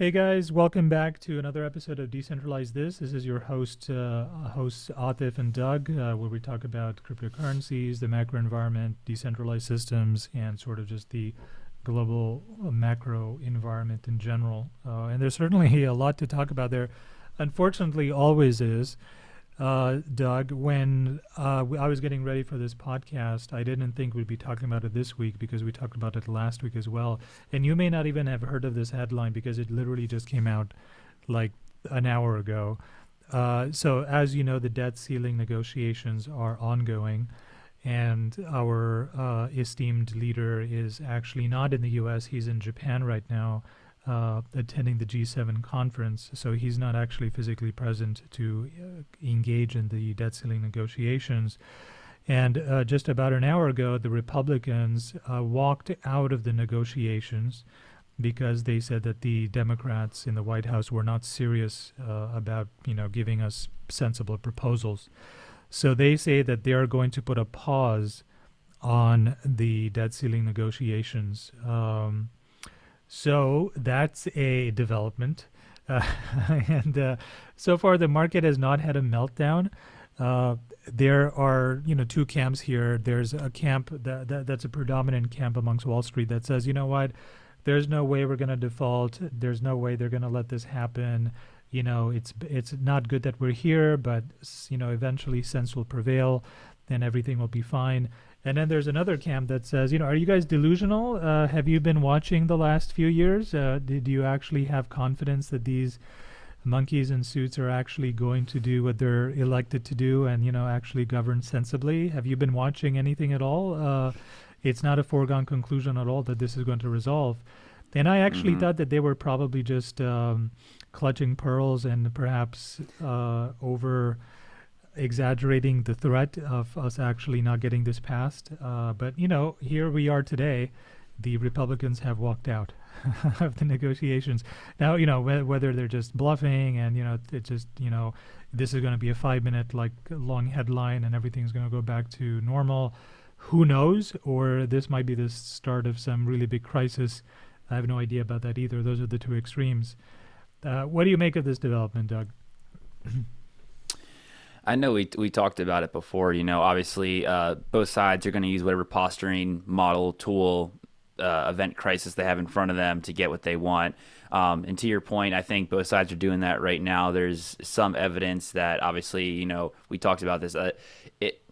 Hey guys, welcome back to another episode of Decentralize This. This is your hosts Atif and Doug, where we talk about cryptocurrencies, the macro environment, decentralized systems, and sort of just the global macro environment in general. And there's certainly a lot to talk about there. Unfortunately, always is. Doug, when I was getting ready for this podcast, I didn't think we'd be talking about it this week because we talked about it last week as well. And you may not even have heard of this headline because it literally just came out like an hour ago. So, as you know, the debt ceiling negotiations are ongoing, and our esteemed leader is actually not in the US, he's in Japan right now. Attending the G7 conference, so he's not actually physically present to engage in the debt ceiling negotiations. And just about an hour ago, the Republicans walked out of the negotiations because they said that the Democrats in the White House were not serious about, giving us sensible proposals. So they say that they are going to put a pause on the debt ceiling negotiations. So that's a development. Uh, and so far, the market has not had a meltdown. There are, two camps here. There's a camp that's a predominant camp amongst Wall Street that says, you know what, there's no way we're going to default. There's no way they're going to let this happen. It's not good that we're here, but eventually sense will prevail, and everything will be fine. And then there's another camp that says, are you guys delusional? Have you been watching the last few years? Did you actually have confidence that these monkeys in suits are actually going to do what they're elected to do and, actually govern sensibly? Have you been watching anything at all? It's not a foregone conclusion at all that this is going to resolve. And I actually thought that they were probably just clutching pearls and perhaps over exaggerating the threat of us actually not getting this passed. But, here we are today. The Republicans have walked out of the negotiations. Now, whether they're just bluffing and, it just, this is going to be a 5 minute like long headline and everything's going to go back to normal. Who knows? Or this might be the start of some really big crisis. I have no idea about that either. Those are the two extremes. What do you make of this development, Doug? I know we talked about it before. Obviously, both sides are going to use whatever posturing model, tool, event crisis they have in front of them to get what they want. And to your point, I think both sides are doing that right now. There's some evidence that obviously, we talked about this. It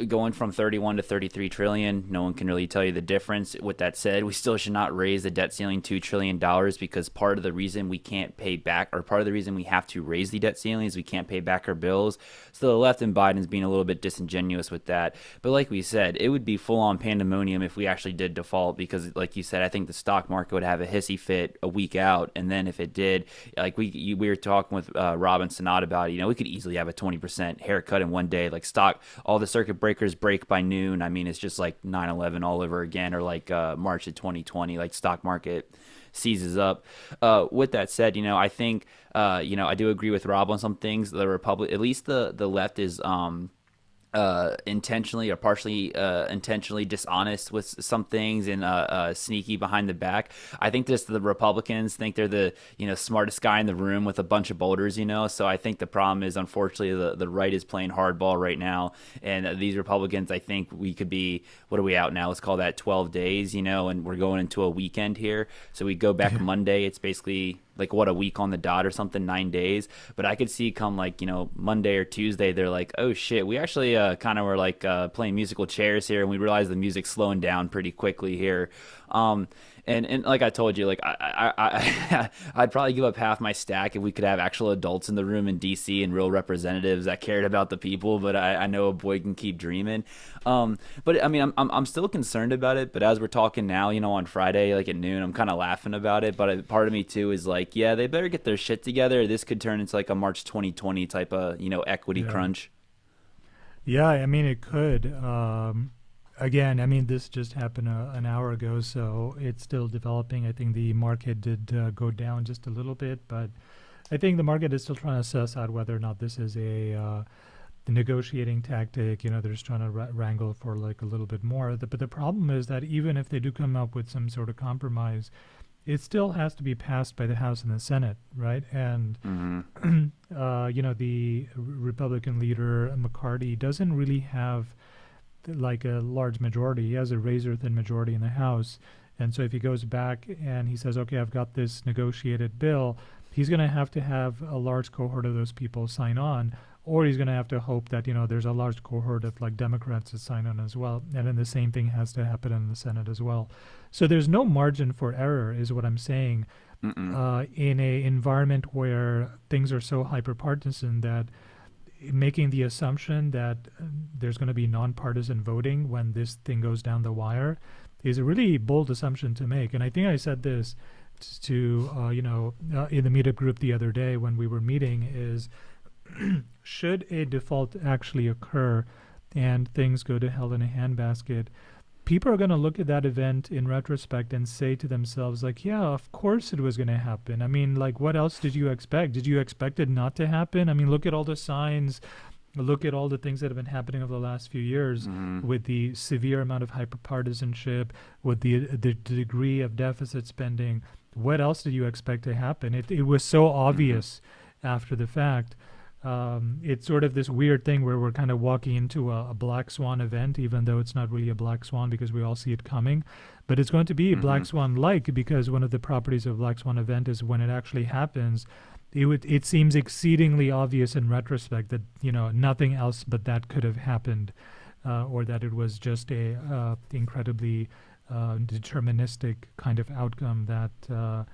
going from 31 to 33 trillion, no one can really tell you the difference. With that said, we still should not raise the debt ceiling $2 trillion because part of the reason we can't pay back, or part of the reason we have to raise the debt ceiling is we can't pay back our bills. So the left and Biden's being a little bit disingenuous with that. But like we said, it would be full on pandemonium if we actually did default because, like you said, I think the stock market would have a hissy fit a week out. And then if it did, like we were talking with Rob and Sanat about it, we could easily have a 20% haircut in one day. Like stock, all the circuit breakers break by noon. I mean, it's just like 9/11 all over again, or like March of 2020, like stock market seizes up. With that said, I think, I do agree with Rob on some things. The Republic, at least the left is intentionally or partially intentionally dishonest with some things and sneaky behind the back. I think just the Republicans think they're the smartest guy in the room with a bunch of boulders. So I think the problem is, unfortunately, the right is playing hardball right now, and these Republicans, I think we could be, what are we out now? Let's call that 12 days, and we're going into a weekend here. So we go back Monday. It's basically like a week on the dot or something, 9 days. But I could see come like, Monday or Tuesday, they're like, oh shit, we actually kind of were like playing musical chairs here, and we realized the music's slowing down pretty quickly here. And like I told you, like I'd probably give up half my stack if we could have actual adults in the room in DC and real representatives that cared about the people. But I know a boy can keep dreaming. But I mean, I'm still concerned about it. But as we're talking now, on Friday, like at noon, I'm kind of laughing about it. But part of me too is like, yeah, they better get their shit together. This could turn into like a March 2020 type of equity Yeah. crunch. Yeah, I mean, it could. Again, I mean, this just happened an hour ago, so it's still developing. I think the market did go down just a little bit, but I think the market is still trying to suss out whether or not this is the negotiating tactic. They're just trying to wrangle for like a little bit more. But the problem is that even if they do come up with some sort of compromise, it still has to be passed by the House and the Senate, right? And Mm-hmm. the Republican leader McCarthy doesn't really have like a large majority. He has a razor thin majority in the House. And so if he goes back and he says, okay, I've got this negotiated bill, he's going to have a large cohort of those people sign on, or he's going to have to hope that, there's a large cohort of like Democrats that sign on as well. And then the same thing has to happen in the Senate as well. So there's no margin for error, is what I'm saying, Mm-mm. in a environment where things are so hyperpartisan that making the assumption that there's going to be nonpartisan voting when this thing goes down the wire is a really bold assumption to make. And I think I said this to in the meetup group the other day when we were meeting is should a default actually occur and things go to hell in a handbasket, people are going to look at that event in retrospect and say to themselves like, yeah, of course it was going to happen. I mean, like, what else did you expect? Did you expect it not to happen? I mean, look at all the signs, look at all the things that have been happening over the last few years Mm-hmm. with the severe amount of hyperpartisanship, with the degree of deficit spending. What else did you expect to happen? It was so Mm-hmm. obvious after the fact. It's sort of this weird thing where we're kind of walking into a black swan event, even though it's not really a black swan because we all see it coming. But it's going to be Mm-hmm. black swan like because one of the properties of black swan event is when it actually happens, it seems exceedingly obvious in retrospect that nothing else but that could have happened, or that it was just a incredibly deterministic kind of outcome that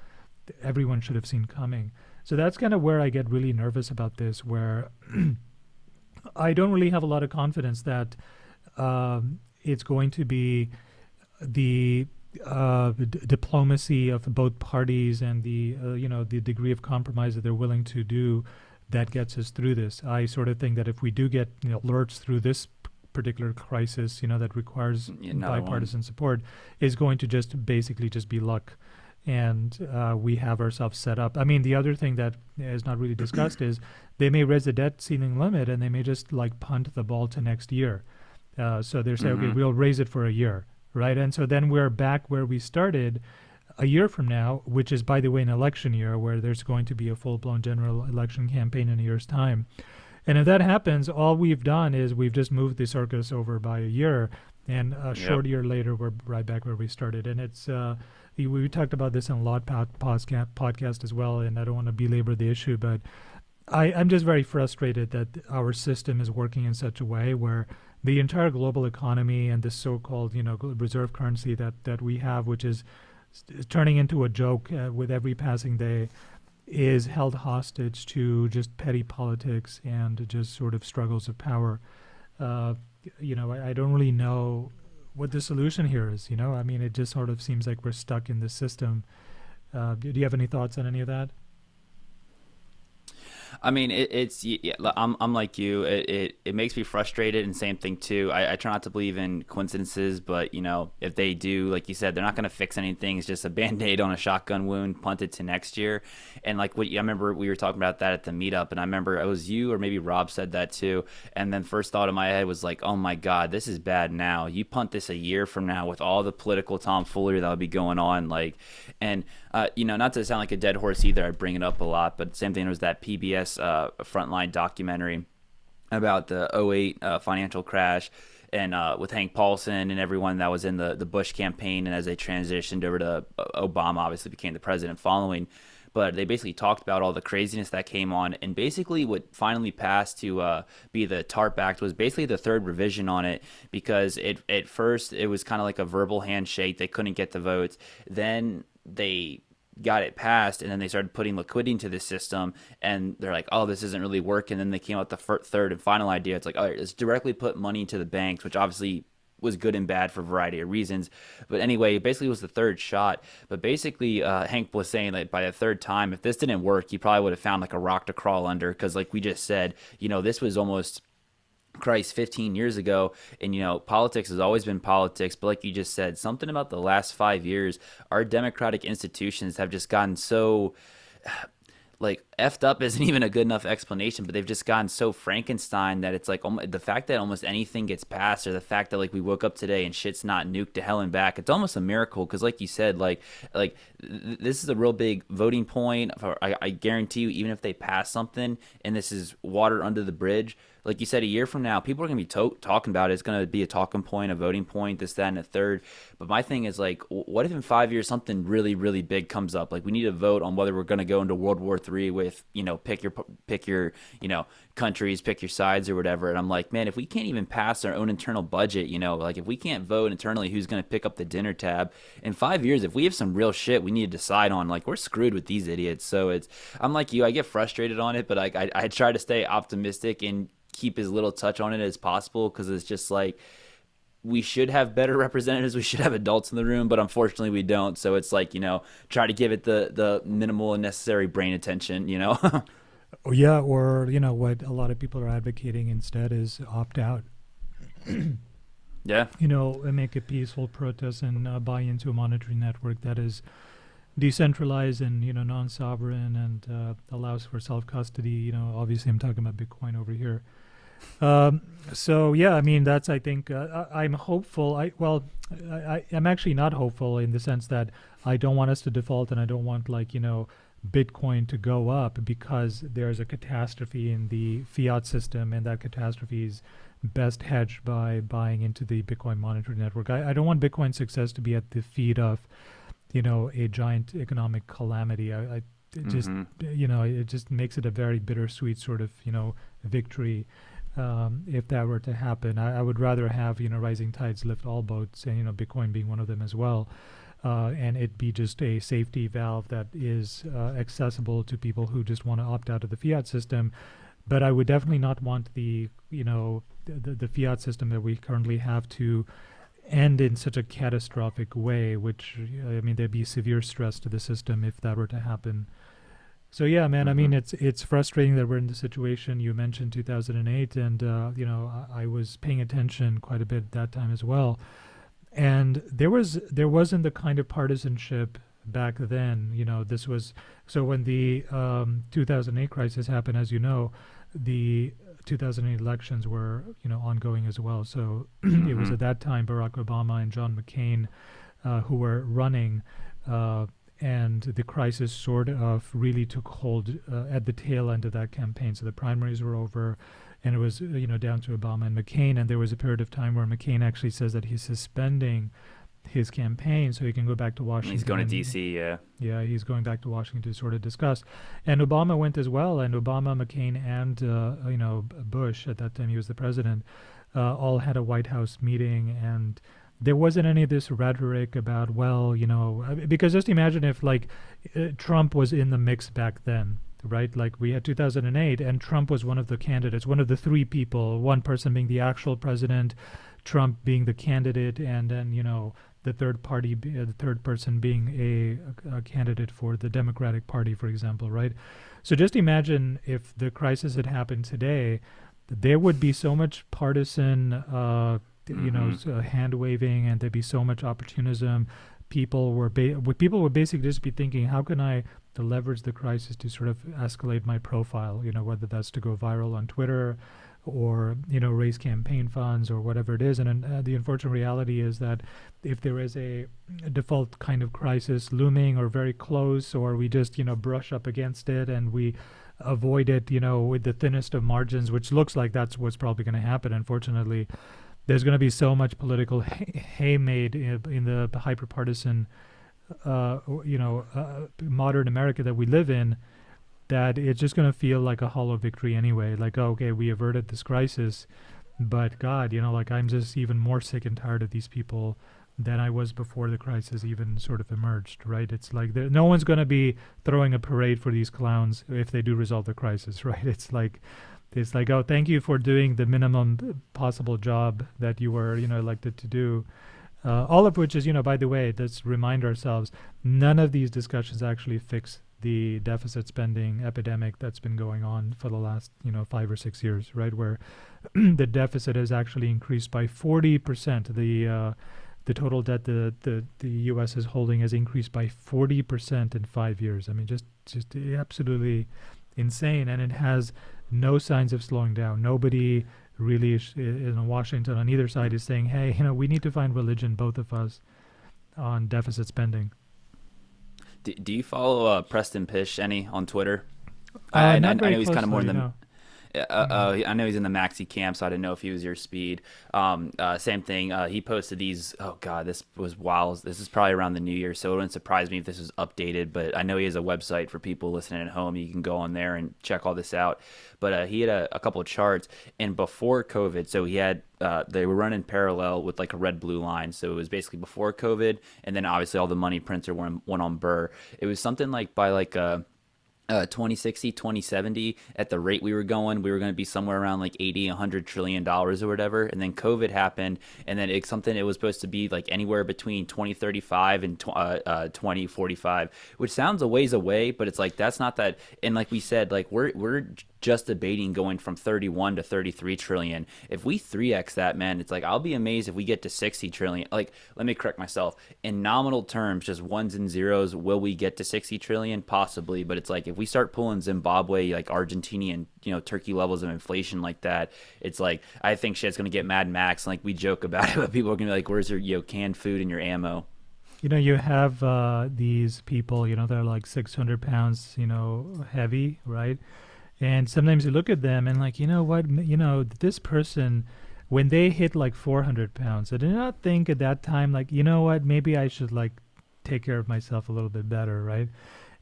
everyone should have seen coming. So that's kind of where I get really nervous about this, where I don't really have a lot of confidence that it's going to be the diplomacy of both parties and the degree of compromise that they're willing to do that gets us through this. I sort of think that if we do get lurch through this particular crisis, that requires Another one. bipartisan support, is going to just basically just be luck, and we have ourselves set up. I mean, the other thing that is not really discussed is they may raise the debt ceiling limit and they may just like punt the ball to next year. So they're saying, okay, Mm-hmm. we'll raise it for a year, right? And so then we're back where we started a year from now, which is, by the way, an election year where there's going to be a full-blown general election campaign in a year's time. And if that happens, all we've done is we've just moved the circus over by a year, and a Yep. short year later, we're right back where we started. And it's we talked about this in a lot podcast as well, and I don't want to belabor the issue, but I'm just very frustrated that our system is working in such a way where the entire global economy and this so-called reserve currency that we have, which is turning into a joke with every passing day, is held hostage to just petty politics and just sort of struggles of power. Uh, I don't really know what the solution here is. I mean, it just sort of seems like we're stuck in this system. Do you have any thoughts on any of that? I mean, yeah, I'm like you. It makes me frustrated, and same thing too. I try not to believe in coincidences, but if they do, like you said, they're not going to fix anything. It's just a band-aid on a shotgun wound, punt it to next year. And like I remember we were talking about that at the meetup, and I remember it was you or maybe Rob said that too. And then first thought in my head was like, oh my God, this is bad now. You punt this a year from now with all the political tomfoolery that would be going on, like, and not to sound like a dead horse either. I bring it up a lot, but same thing. There was that PBS Frontline documentary about the '08 financial crash, and with Hank Paulson and everyone that was in the Bush campaign, and as they transitioned over to Obama, obviously became the president following. But they basically talked about all the craziness that came on, and basically what finally passed to be the TARP Act was basically the third revision on it, because at first it was kind of like a verbal handshake. They couldn't get the votes. Then they got it passed, and then they started putting liquidity into the system, and they're like, oh, this isn't really working. And then they came out with the third and final idea. It's like, all right, let's directly put money into the banks, which obviously was good and bad for a variety of reasons. But anyway, it basically was the third shot. But basically, Hank was saying that by the third time, if this didn't work, he probably would have found like a rock to crawl under, because like we just said, this was almost Christ 15 years ago. And politics has always been politics, but like you just said, something about the last 5 years, our democratic institutions have just gotten so, like, effed up isn't even a good enough explanation, but they've just gotten so Frankenstein that it's like the fact that almost anything gets passed, or the fact that like we woke up today and shit's not nuked to hell and back. It's almost a miracle because, like you said, this is a real big voting point. I guarantee you, even if they pass something and this is water under the bridge, like you said, a year from now, people are going to be talking about it. It's going to be a talking point, a voting point, this, that, and a third. But my thing is, like, what if in 5 years something really, really big comes up? Like, we need to vote on whether we're going to go into World War III with, pick your, countries, pick your sides or whatever. And I'm like, man, if we can't even pass our own internal budget, like if we can't vote internally who's going to pick up the dinner tab in 5 years, if we have some real shit we need to decide on, like, we're screwed with these idiots. So I'm like you, I get frustrated on it, but I try to stay optimistic and keep as little touch on it as possible, because it's just like, we should have better representatives, we should have adults in the room, but unfortunately we don't. So it's like, try to give it the minimal and necessary brain attention. Oh, yeah, or what a lot of people are advocating instead is opt out. Yeah, And make a peaceful protest and buy into a monetary network that is decentralized and non-sovereign and allows for self-custody. Obviously I'm talking about Bitcoin over here. So yeah, I mean, that's, I think, I'm hopeful. I'm actually not hopeful in the sense that I don't want us to default, and I don't want Bitcoin to go up because there's a catastrophe in the fiat system, and that catastrophe is best hedged by buying into the Bitcoin monetary network. I don't want Bitcoin success to be at the feet of, a giant economic calamity. It just, it just makes it a very bittersweet sort of, victory. If that were to happen, I would rather have, rising tides lift all boats, and, Bitcoin being one of them as well. And it be just a safety valve that is accessible to people who just want to opt out of the fiat system. But I would definitely not want the fiat system that we currently have to end in such a catastrophic way, which, I mean, there'd be severe stress to the system if that were to happen. So yeah, man, I mean, it's frustrating that we're in the situation. You mentioned 2008, and I was paying attention quite a bit at that time as well. And there wasn't the kind of partisanship back then. This was, so when the 2008 crisis happened, as you know, the 2008 elections were ongoing as well. So it was at that time Barack Obama and John McCain who were running, and the crisis sort of really took hold at the tail end of that campaign. So the primaries were over, and it was down to Obama and McCain. And there was a period of time where McCain actually says that he's suspending his campaign so he can go back to Washington. He's going to D.C., yeah. Yeah, he's going back to Washington to sort of discuss. And Obama went as well, and Obama, McCain, and Bush, at that time he was the president, all had a White House meeting, and there wasn't any of this rhetoric about, because just imagine if Trump was in the mix back then, right? Like we had 2008, and Trump was one of the candidates, one of the three people, one person being the actual president, Trump being the candidate, and then, the third person being a candidate for the Democratic Party, for example, right? So just imagine if the crisis had happened today, there would be so much partisan hand waving, and there'd be so much opportunism. People would basically just be thinking, how can I leverage the crisis to sort of escalate my profile, whether that's to go viral on Twitter or raise campaign funds or whatever it is. And the unfortunate reality is that if there is a default kind of crisis looming or very close, or we just brush up against it and we avoid it with the thinnest of margins, which looks like that's what's probably going to happen, unfortunately, there's going to be so much political hay made in the hyper-partisan, modern America that we live in, that it's just going to feel like a hollow victory anyway. Like, oh, okay, we averted this crisis, but God, I'm just even more sick and tired of these people than I was before the crisis even sort of emerged, right? It's like no one's going to be throwing a parade for these clowns if they do resolve the crisis, right? It's like, oh, thank you for doing the minimum possible job that you were, elected to do. All of which is, by the way, let's remind ourselves, none of these discussions actually fix the deficit spending epidemic that's been going on for the last, 5 or 6 years, right? Where the deficit has actually increased by 40%. The total debt the U.S. is holding has increased by 40% in 5 years. I mean, just absolutely insane, and it has no signs of slowing down. Nobody really in Washington on either side is saying, hey, we need to find religion, both of us, on deficit spending. Do you follow Preston Pish any on Twitter? Not I very know he's kind of more in closely, the no. Mm. I know he's in the maxi camp, so I didn't know if he was your speed. Same thing. He posted these. Oh God, this was wild. This is probably around the New Year, so it wouldn't surprise me if this was updated. But I know he has a website for people listening at home. You can go on there and check all this out. But he had a couple of charts, and before COVID, so he had they were running parallel with like a red blue line. So it was basically before COVID, and then obviously all the money printer went on Burr. It was something like by like 2060, 2070, at the rate we were going to be somewhere around like 80, $100 trillion or whatever. And then COVID happened. And then it was supposed to be like anywhere between 2035 and 2045, which sounds a ways away, but it's like, that's not that. And like we said, like we're just debating going from 31 to 33 trillion. If we 3x that, man, it's like I'll be amazed if we get to 60 trillion. Like, let me correct myself. In nominal terms, just ones and zeros, will we get to 60 trillion? Possibly, but it's like if we start pulling Zimbabwe, like Argentinian, Turkey levels of inflation like that, it's like I think shit's gonna get Mad Max. Like we joke about it, but people are gonna be like, "Where's your canned food and your ammo?" You have these people, they're like 600 pounds, heavy, right? And sometimes you look at them and like, what, this person, when they hit like 400 pounds, I did not think at that time, like, what, maybe I should like take care of myself a little bit better, right?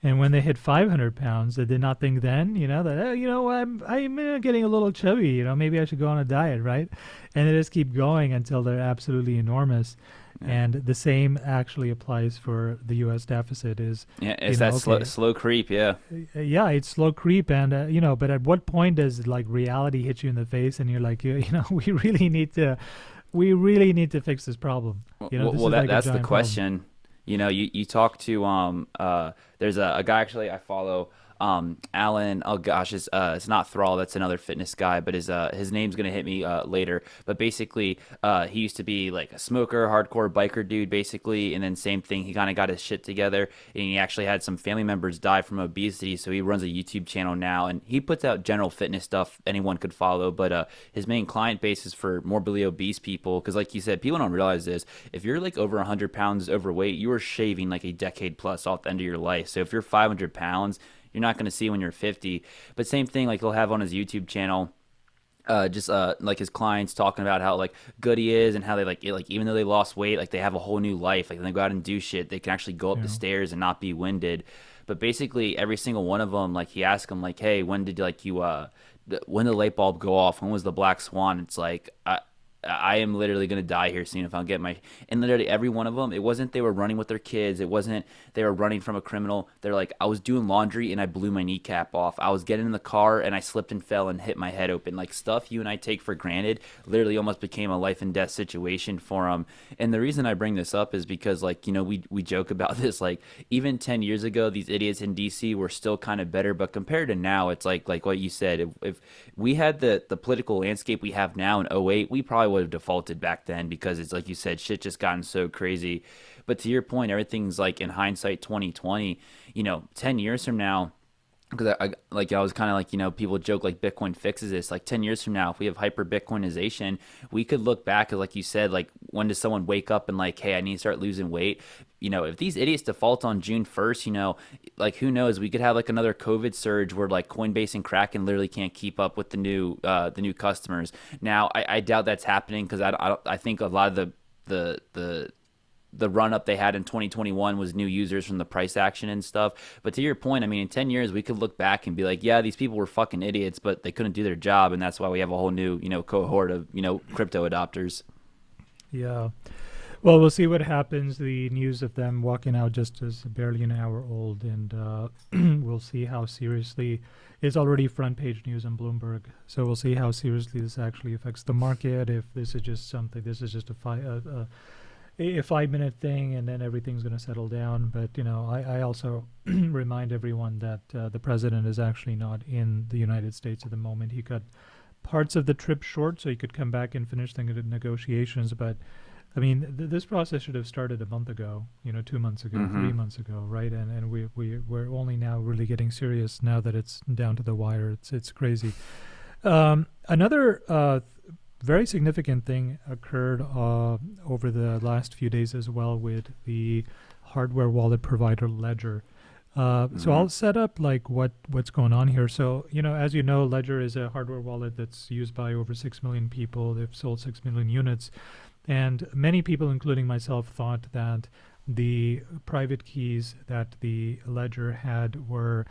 And when they hit 500 pounds, they did not think then, that, oh, I'm getting a little chubby, maybe I should go on a diet, right? And they just keep going until they're absolutely enormous. Yeah. And the same actually applies for the U.S. deficit is, Yeah, it's that okay, slow creep. Yeah. yeah, it's slow creep. And, but at what point does like reality hit you in the face and you're like, we really need to fix this problem. This is like a That's the giant problem. question. You talk to there's a guy actually I follow, Alan. Oh gosh, it's not Thrall. That's another fitness guy, but his name's gonna hit me later. But basically, he used to be like a smoker, hardcore biker dude, basically, and then same thing. He kind of got his shit together, and he actually had some family members die from obesity. So he runs a YouTube channel now, and he puts out general fitness stuff anyone could follow. But his main client base is for morbidly obese people, because like you said, people don't realize this. If you're like over 100 pounds overweight, you are shaving like a decade plus off the end of your life. So if you're 500 pounds, you're not going to see when you're 50. But same thing, like he'll have on his YouTube channel, just like his clients talking about how like good he is and how they like even though they lost weight, like they have a whole new life. Like when they go out and do shit, they can actually go up the Yeah. stairs and not be winded. But basically, every single one of them, like he asked them, like, "Hey, when did like when did the light bulb go off? When was the black swan?" It's like I am literally gonna die here soon if I don't get my. And literally every one of them, it wasn't they were running with their kids. It wasn't they were running from a criminal. They're like, I was doing laundry and I blew my kneecap off. I was getting in the car and I slipped and fell and hit my head open. Like stuff you and I take for granted, literally almost became a life and death situation for them. And the reason I bring this up is because like we joke about this. Like even 10 years ago, these idiots in DC were still kind of better, but compared to now, it's like what you said. If we had the political landscape we have now in '08, we probably would have defaulted back then because it's like you said, shit just gotten so crazy. But to your point, everything's like in hindsight 2020, 10 years from now, because I was kind of like, people joke like Bitcoin fixes this. Like 10 years from now, if we have hyper Bitcoinization, we could look back at, like you said, like when does someone wake up and like, hey, I need to start losing weight? If these idiots default on June 1st, like who knows? We could have like another COVID surge where like Coinbase and Kraken literally can't keep up with the new customers. Now, I doubt that's happening because I think a lot of the run up they had in 2021 was new users from the price action and stuff. But to your point, I mean, in 10 years, we could look back and be like, yeah, these people were fucking idiots, but they couldn't do their job. And that's why we have a whole new, cohort of, crypto adopters. Yeah. Well, we'll see what happens. The news of them walking out just is barely an hour old, and we'll see how seriously it's already front page news on Bloomberg. So we'll see how seriously this actually affects the market. If this is just something, this is just a 5 minute thing, and then everything's going to settle down. But I also remind everyone that the president is actually not in the United States at the moment. He cut parts of the trip short so he could come back and finish the negotiations, but I mean, this process should have started a month ago, 2 months ago, Mm-hmm. 3 months ago, right? And we're only now really getting serious now that it's down to the wire. It's crazy. Another very significant thing occurred over the last few days as well with the hardware wallet provider Ledger. So Mm-hmm. I'll set up like what's going on here. So as you know, Ledger is a hardware wallet that's used by over 6 million people. They've sold 6 million units, and many people, including myself, thought that the private keys that the Ledger had were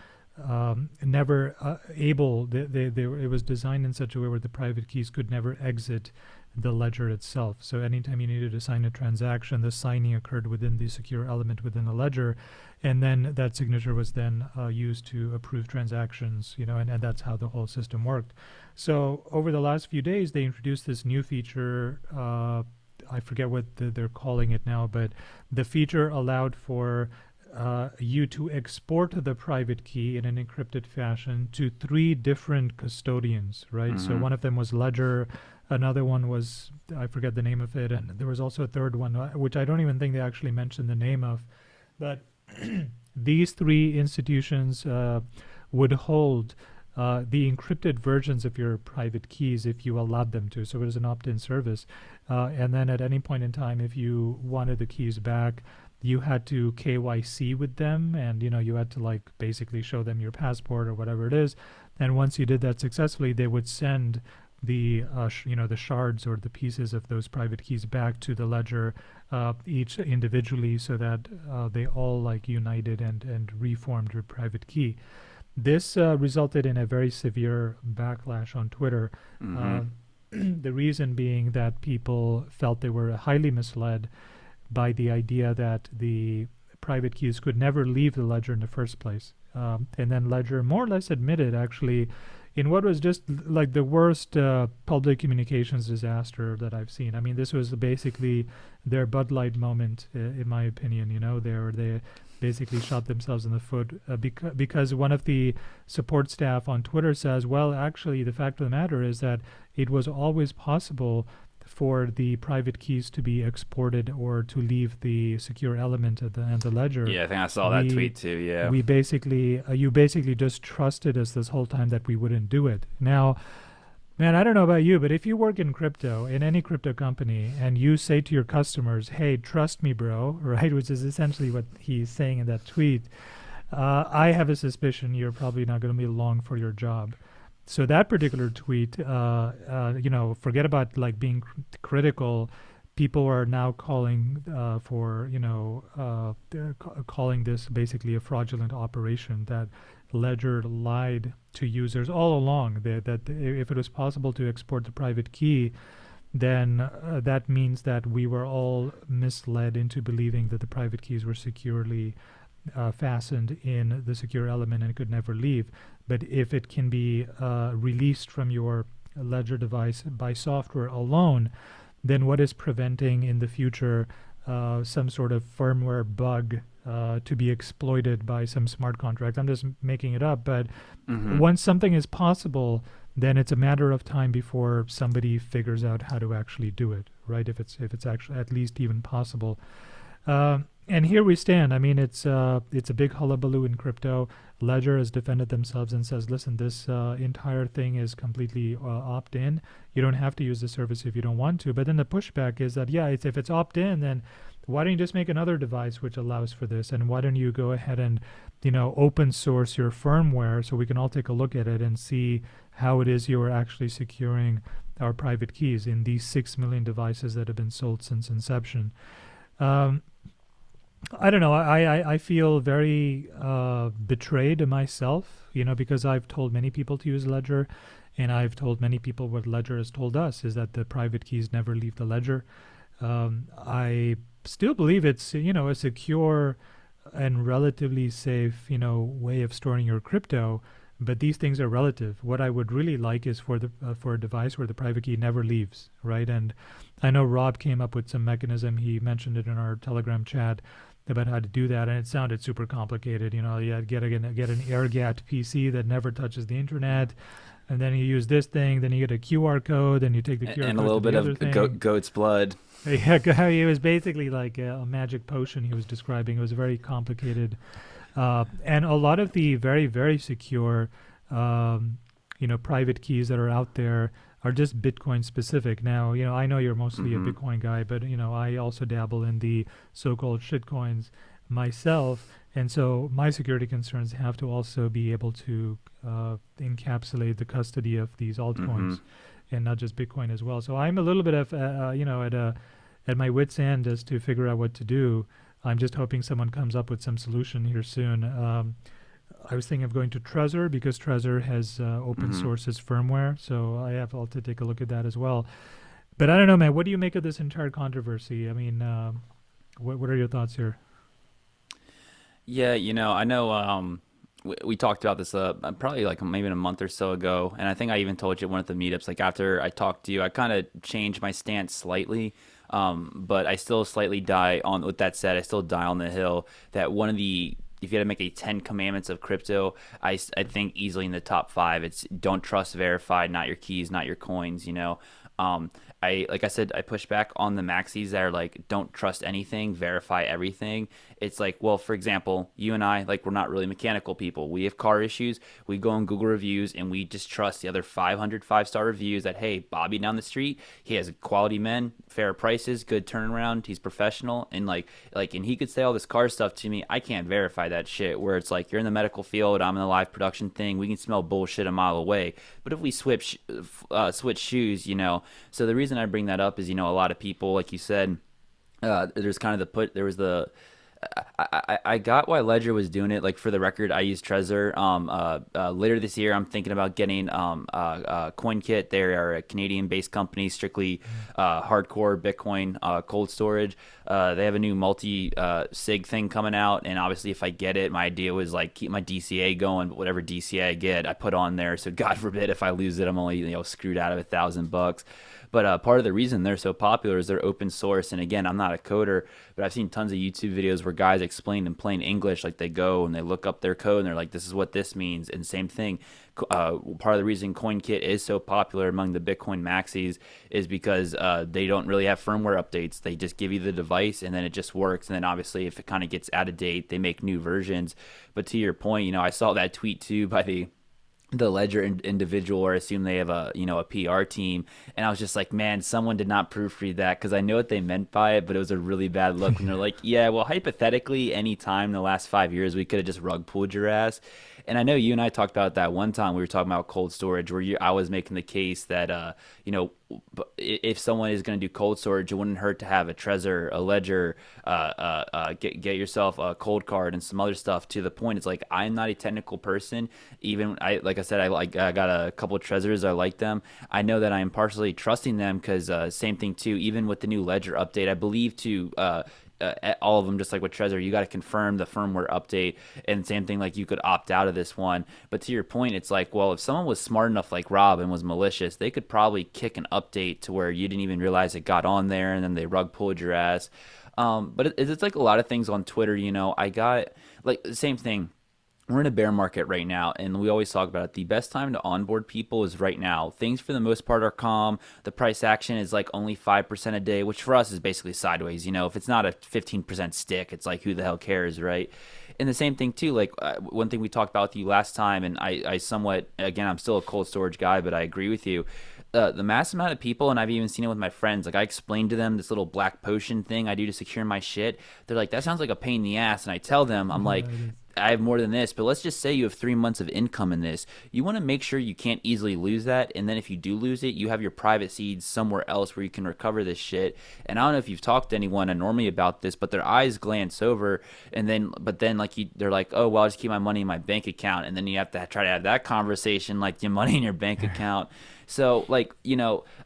never able. It was designed in such a way where the private keys could never exit the ledger itself. So anytime you needed to sign a transaction, the signing occurred within the secure element within the ledger, and then that signature was then used to approve transactions. And that's how the whole system worked. So over the last few days, they introduced this new feature. I forget what they're calling it now, but the feature allowed for you to export the private key in an encrypted fashion to three different custodians, right? So Mm-hmm. one of them was Ledger, another one was, I forget the name of it, and there was also a third one, which I don't even think they actually mentioned the name of. But these three institutions would hold the encrypted versions of your private keys if you allowed them to. So it was an opt-in service. And then at any point in time, if you wanted the keys back, you had to KYC with them, and you had to like basically show them your passport or whatever it is. And once you did that successfully, they would send the the shards or the pieces of those private keys back to the ledger, each individually, so that they all like united and reformed your private key. This resulted in a very severe backlash on Twitter. Mm-hmm. Uh, the reason being that people felt they were highly misled by the idea that the private keys could never leave the ledger in the first place. And then Ledger more or less admitted, actually, in what was just like the worst public communications disaster that I've seen. I mean, this was basically their Bud Light moment, in my opinion. They basically shot themselves in the foot because one of the support staff on Twitter says, well, actually, the fact of the matter is that it was always possible for the private keys to be exported or to leave the secure element of the ledger. Yeah, I think I saw that We tweet too. Yeah. we basically you basically just trusted us this whole time that we wouldn't do it. Now, man, I don't know about you, but if you work in crypto in any crypto company and you say to your customers, "Hey, trust me, bro," right, which is essentially what he's saying in that tweet, I have a suspicion you're probably not going to be long for your job. So that particular tweet, forget about like being critical. People are now calling for, they're calling this basically a fraudulent operation, that Ledger lied to users all along. That if it was possible to export the private key, then that means that we were all misled into believing that the private keys were securely fastened in the secure element and could never leave. But if it can be released from your Ledger device by software alone, then what is preventing in the future some sort of firmware bug to be exploited by some smart contract? I'm just making it up, but Mm-hmm. once something is possible, then it's a matter of time before somebody figures out how to actually do it, right? If it's actually at least even possible. And here we stand. I mean, it's a big hullabaloo in crypto. Ledger has defended themselves and says, listen, this entire thing is completely opt-in. You don't have to use the service if you don't want to. But then the pushback is that, yeah, if it's opt-in, then why don't you just make another device which allows for this? And why don't you go ahead and, open source your firmware so we can all take a look at it and see how it is you are actually securing our private keys in these 6 million devices that have been sold since inception. Um, I don't know. I feel very betrayed myself, because I've told many people to use Ledger, and I've told many people what Ledger has told us is that the private keys never leave the Ledger. I still believe it's a secure and relatively safe way of storing your crypto, but these things are relative. What I would really like is for a device where the private key never leaves, right? And I know Rob came up with some mechanism. He mentioned it in our Telegram chat about how to do that, and it sounded super complicated. You had get an air gapped PC that never touches the internet. and then you use this thing, then you get a QR code, then you take the QR And a code to little bit the other of thing. goat's blood. Yeah, it was basically like a magic potion he was describing. It was very complicated, and a lot of the very very secure, private keys that are out there are just Bitcoin specific. Now, I know you're mostly a Hmm. Bitcoin guy, but I also dabble in the so-called shitcoins myself, and so my security concerns have to also be able to encapsulate the custody of these Hmm. altcoins and not just Bitcoin as well. So I'm a little bit of at my wit's end as to figure out what to do. I'm just hoping someone comes up with some solution here soon. I was thinking of going to Trezor because Trezor has open Hmm. sources firmware, so I have to take a look at that as well. But I don't know, man. What do you make of this entire controversy? I mean, what are your thoughts here? Yeah, I know. We talked about this probably like maybe a month or so ago, and I think I even told you at one of the meetups. Like after I talked to you, I kind of changed my stance slightly, but I still slightly die on. With that said, I still die on the hill that one of the if you had to make a 10 commandments of crypto, I think easily in the top five. It's don't trust, verify, not your keys, not your coins. Um, I like I said, I push back on the maxis that are like don't trust anything, verify everything. It's like, well, for example, you and I, like, we're not really mechanical people. We have car issues. We go on Google reviews and we just trust the other 500 five-star reviews that, hey, Bobby down the street, he has quality men, fair prices, good turnaround, he's professional, and and he could say all this car stuff to me. I can't verify that shit. Where it's like you're in the medical field, I'm in the live production thing. We can smell bullshit a mile away. But if we switch shoes, So the reason I bring that up is, a lot of people, like you said, there's kind of the put there was the I got why Ledger was doing it. Like, for the record, I use Trezor. Later this year, I'm thinking about getting CoinKit. They are a Canadian-based company, strictly hardcore Bitcoin cold storage. They have a new multi sig thing coming out, and obviously, if I get it, my idea was like keep my DCA going. But whatever DCA I get, I put on there. So God forbid if I lose it, I'm only screwed out of $1,000. But part of the reason they're so popular is they're open source. And again, I'm not a coder, but I've seen tons of YouTube videos where guys explain in plain English, like they go and they look up their code and they're like, this is what this means. And same thing. Part of the reason CoinKit is so popular among the Bitcoin maxis is because they don't really have firmware updates. They just give you the device and then it just works. And then obviously, if it kind of gets out of date, they make new versions. But to your point, I saw that tweet too by the Ledger individual, or assume they have a PR team, and I was just like, man, someone did not proofread that, because I know what they meant by it, but it was a really bad look when they're like, yeah, well, hypothetically, any time in the last 5 years we could have just rug pulled your ass. And I know you and I talked about that one time we were talking about cold storage, where I was making the case that if someone is going to do cold storage, it wouldn't hurt to have a Trezor, a Ledger, get yourself a cold card and some other stuff. To the point, it's like, I'm not a technical person. Even like I said, I got a couple of Trezors. I like them. I know that I am partially trusting them because same thing too. Even with the new Ledger update, I believe to all of them, just like with Trezor, you got to confirm the firmware update, and same thing, like you could opt out of this one. But to your point, it's like, well, if someone was smart enough like Rob and was malicious, they could probably kick an update to where you didn't even realize it got on there, and then they rug pulled your ass. But it's like a lot of things on Twitter. I got like the same thing. We're in a bear market right now, and we always talk about it. The best time to onboard people is right now. Things for the most part are calm. The price action is like only 5% a day, which for us is basically sideways. If it's not a 15% stick, it's like, who the hell cares, right? And the same thing too, like one thing we talked about with you last time, and I somewhat, again, I'm still a cold storage guy, but I agree with you. The mass amount of people, and I've even seen it with my friends, like I explained to them this little black potion thing I do to secure my shit. They're like, that sounds like a pain in the ass. And I tell them, I'm like, Yeah, it is. I have more than this, but let's just say you have 3 months of income in this. You want to make sure you can't easily lose that. And then if you do lose it, you have your private seeds somewhere else where you can recover this shit. And I don't know if you've talked to anyone normally about this, but their eyes glance over, but then like they're like, oh, well, I'll just keep my money in my bank account. And then you have to try to have that conversation, like your money in your bank account. So, like,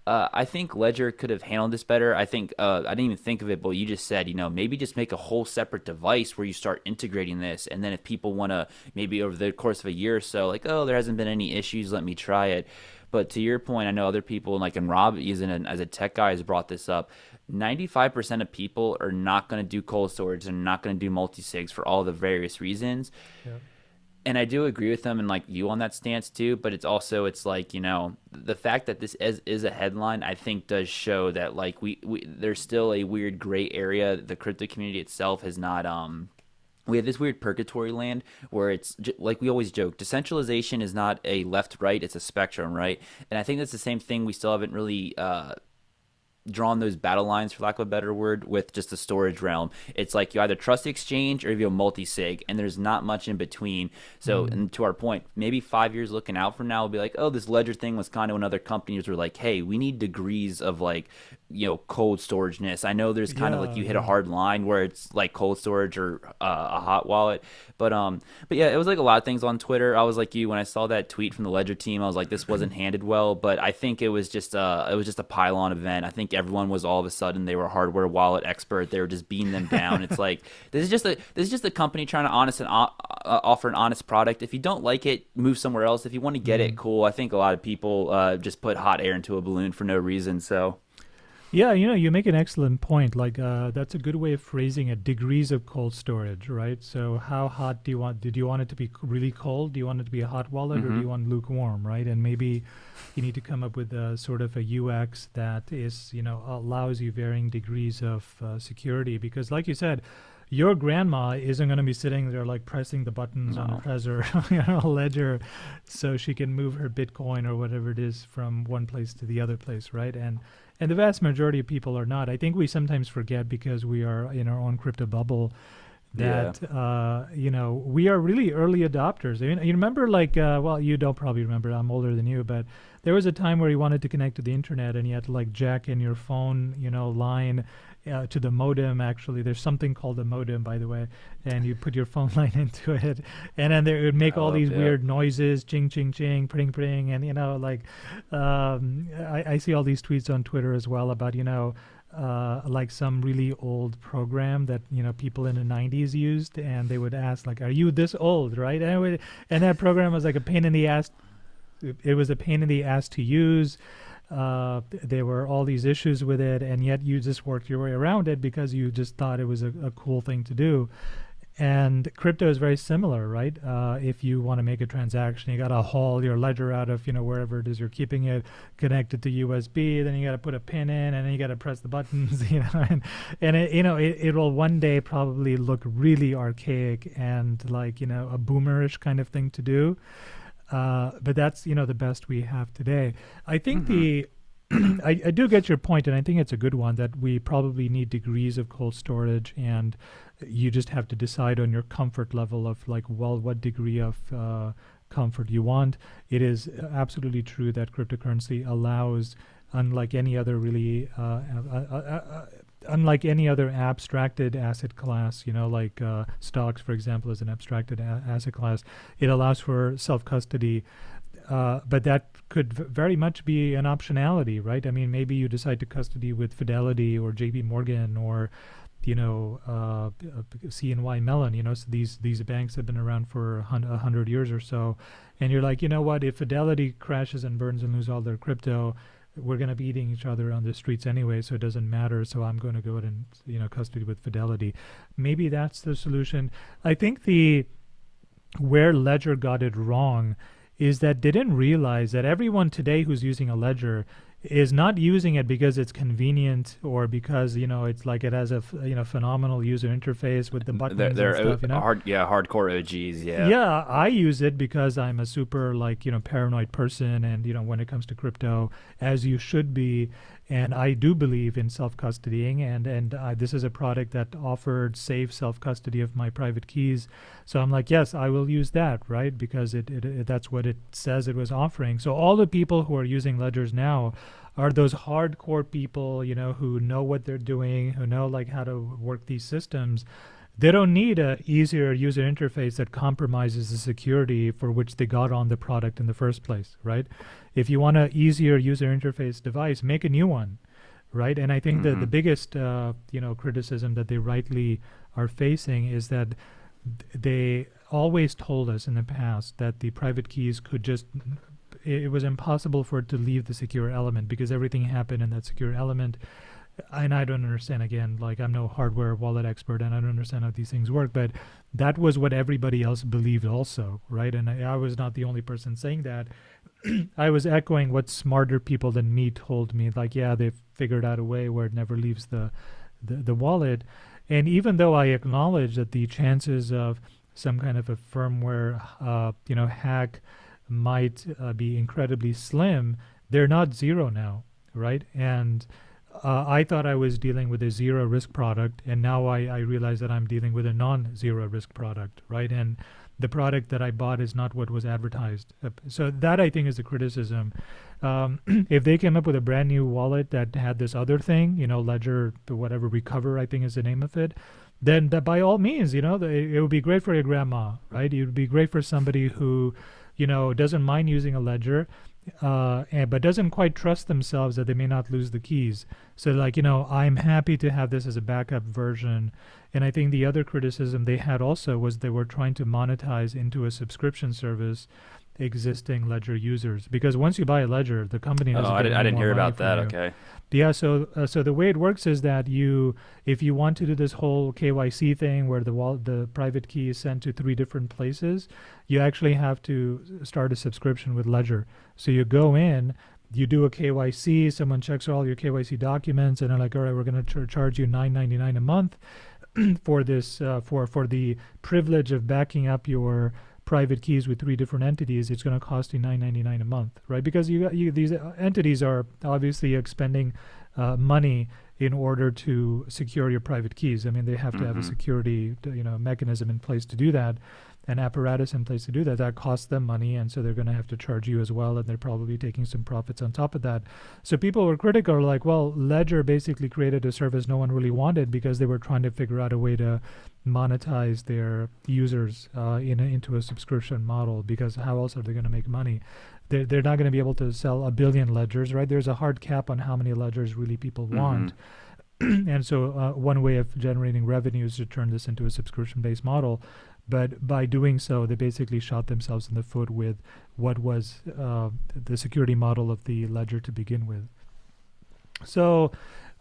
I think Ledger could have handled this better. I think I didn't even think of it, but you just said, maybe just make a whole separate device where you start integrating this, and then if people want to, maybe over the course of a year or so, like, oh, there hasn't been any issues, let me try it. But to your point, I know other people, like, and Rob, as a tech guy, has brought this up. 95% of people are not going to do cold storage and not going to do multi-sigs for all the various reasons. Yeah. And I do agree with them and like you on that stance too, but it's also it's like, the fact that this is a headline, I think does show that like we there's still a weird gray area. The crypto community itself has not we have this weird purgatory land where it's like we always joke, decentralization is not a left right, it's a spectrum, right? And I think that's the same thing. We still haven't really drawn those battle lines, for lack of a better word, with just the storage realm. It's like you either trust the exchange or you have multi-sig, and there's not much in between. So, Mm. and to our point, maybe 5 years looking out from now, we'll be like, oh, this ledger thing was kind of when other companies were like, hey, we need degrees of like, cold storageness. I know there's kind of like Yeah, you hit a yeah. hard line where it's like cold storage or a hot wallet, but yeah, it was like a lot of things on Twitter. I was like you when I saw that tweet from the Ledger team. I was like, this wasn't handled well. But I think it was just a pylon event. I think everyone was all of a sudden they were a hardware wallet expert. They were just beating them down. It's like this is just a company trying to offer an honest product. If you don't like it, move somewhere else. If you want to get it, Mm. cool. I think a lot of people just put hot air into a balloon for no reason. So Yeah, you make an excellent point. Like, that's a good way of phrasing it. Degrees of cold storage, right? So, how hot do you want? Did you want it to be really cold? Do you want it to be a hot wallet, or do hmm you want lukewarm, right? And maybe you need to come up with a sort of a UX that is, allows you varying degrees of security. Because, like you said, your grandma isn't going to be sitting there like pressing the buttons on a no. Trezor, ledger, so she can move her Bitcoin or whatever it is from one place to the other place, right? And the vast majority of people are not. I think we sometimes forget because we are in our own crypto bubble Yeah. that we are really early adopters. You remember, like, well, you don't probably remember. I'm older than you, but there was a time where you wanted to connect to the internet and you had to like jack in your phone, line to the modem. Actually, there's something called a modem, by the way, and you put your phone line into it, and then it would make I all love these yeah. weird noises, ching, ching, ching, pring, pring, and like, I see all these tweets on Twitter as well about like some really old program that people in the 90s used, and they would ask like, are you this old, right? And that program was like a pain in the ass. It was a pain in the ass to use. There were all these issues with it, and yet you just worked your way around it because you just thought it was a cool thing to do. And crypto is very similar, right? If you want to make a transaction, you got to haul your ledger out of wherever it is you're keeping it, connect it to USB. Then you got to put a pin in, and then you got to press the buttons, and it will one day probably look really archaic and like a boomerish kind of thing to do. But that's the best we have today. I think hmm the I do get your point, and I think it's a good one that we probably need degrees of cold storage, and you just have to decide on your comfort level of like, well, what degree of comfort you want. It is absolutely true that cryptocurrency allows, unlike any other really, unlike any other abstracted asset class, like stocks, for example, is an abstracted asset class. It allows for self custody, but that could very much be an optionality, right? I mean, maybe you decide to custody with Fidelity or J.P. Morgan or CNY Mellon. So these banks have been around for 100 years or so, and you're like, what? If Fidelity crashes and burns and lose all their crypto, we're going to be eating each other on the streets anyway, so it doesn't matter. So I'm going to go ahead and custody with Fidelity. Maybe that's the solution. I think the where Ledger got it wrong is that they didn't realize that everyone today who's using a ledger is not using it because it's convenient or because it's like it has a phenomenal user interface with the They're buttons and they're stuff. hardcore OGs. Yeah. Yeah, I use it because I'm a super like paranoid person, and when it comes to crypto, as you should be, and I do believe in self custodying, and this is a product that offered safe self custody of my private keys. So I'm like, yes, I will use that, right? Because it that's what it says it was offering. So all the people who are using ledgers now are those hardcore people, who know what they're doing, who know like how to work these systems. They don't need a easier user interface that compromises the security for which they got on the product in the first place, right? If you want an easier user interface device, make a new one, right? And I think that the hmm biggest criticism that they rightly are facing is that they always told us in the past that the private keys could just it was impossible for it to leave the secure element because everything happened in that secure element. and I don't understand, again, like I'm no hardware wallet expert and I don't understand how these things work, but that was what everybody else believed also, right? And I was not the only person saying that. I was echoing what smarter people than me told me, like, yeah, they've figured out a way where it never leaves the wallet. And even though I acknowledge that the chances of some kind of a firmware, hack might be incredibly slim, they're not zero now, right? And I thought I was dealing with a zero risk product, and now I realize that I'm dealing with a non-zero risk product, right? And the product that I bought is not what was advertised. So that, I think, is the criticism. If they came up with a brand new wallet that had this other thing, Ledger, whatever, Recover, I think is the name of it, then that by all means, it would be great for your grandma, right? It would be great for somebody who, doesn't mind using a ledger, but doesn't quite trust themselves that they may not lose the keys. So, like, I'm happy to have this as a backup version. And I think the other criticism they had also was they were trying to monetize into a subscription service existing Ledger users, because once you buy a Ledger, the company Oh, doesn't I get didn't, I any didn't more hear money about from that. you. Okay. Yeah, so the way it works is that if you want to do this whole KYC thing where the private key is sent to three different places, you actually have to start a subscription with Ledger. So you go in, you do a KYC, someone checks all your KYC documents, and they're like, all right, we're going to charge you $9.99 a month for this for the privilege of backing up your private keys with three different entities. It's going to cost you $9.99 a month, right? Because these entities are obviously expending money in order to secure your private keys. I mean, they have to have a Mm-hmm. security mechanism in place to do that, an apparatus in place to do that. That costs them money, and so they're going to have to charge you as well, and they're probably taking some profits on top of that. So people were critical, like, well, Ledger basically created a service no one really wanted because they were trying to figure out a way to monetize their users into a subscription model, because how else are they going to make money? They're not going to be able to sell a billion ledgers, right? There's a hard cap on how many ledgers really people Mm-hmm. want. And so one way of generating revenue is to turn this into a subscription-based model. But by doing so, they basically shot themselves in the foot with what was the security model of the ledger to begin with. So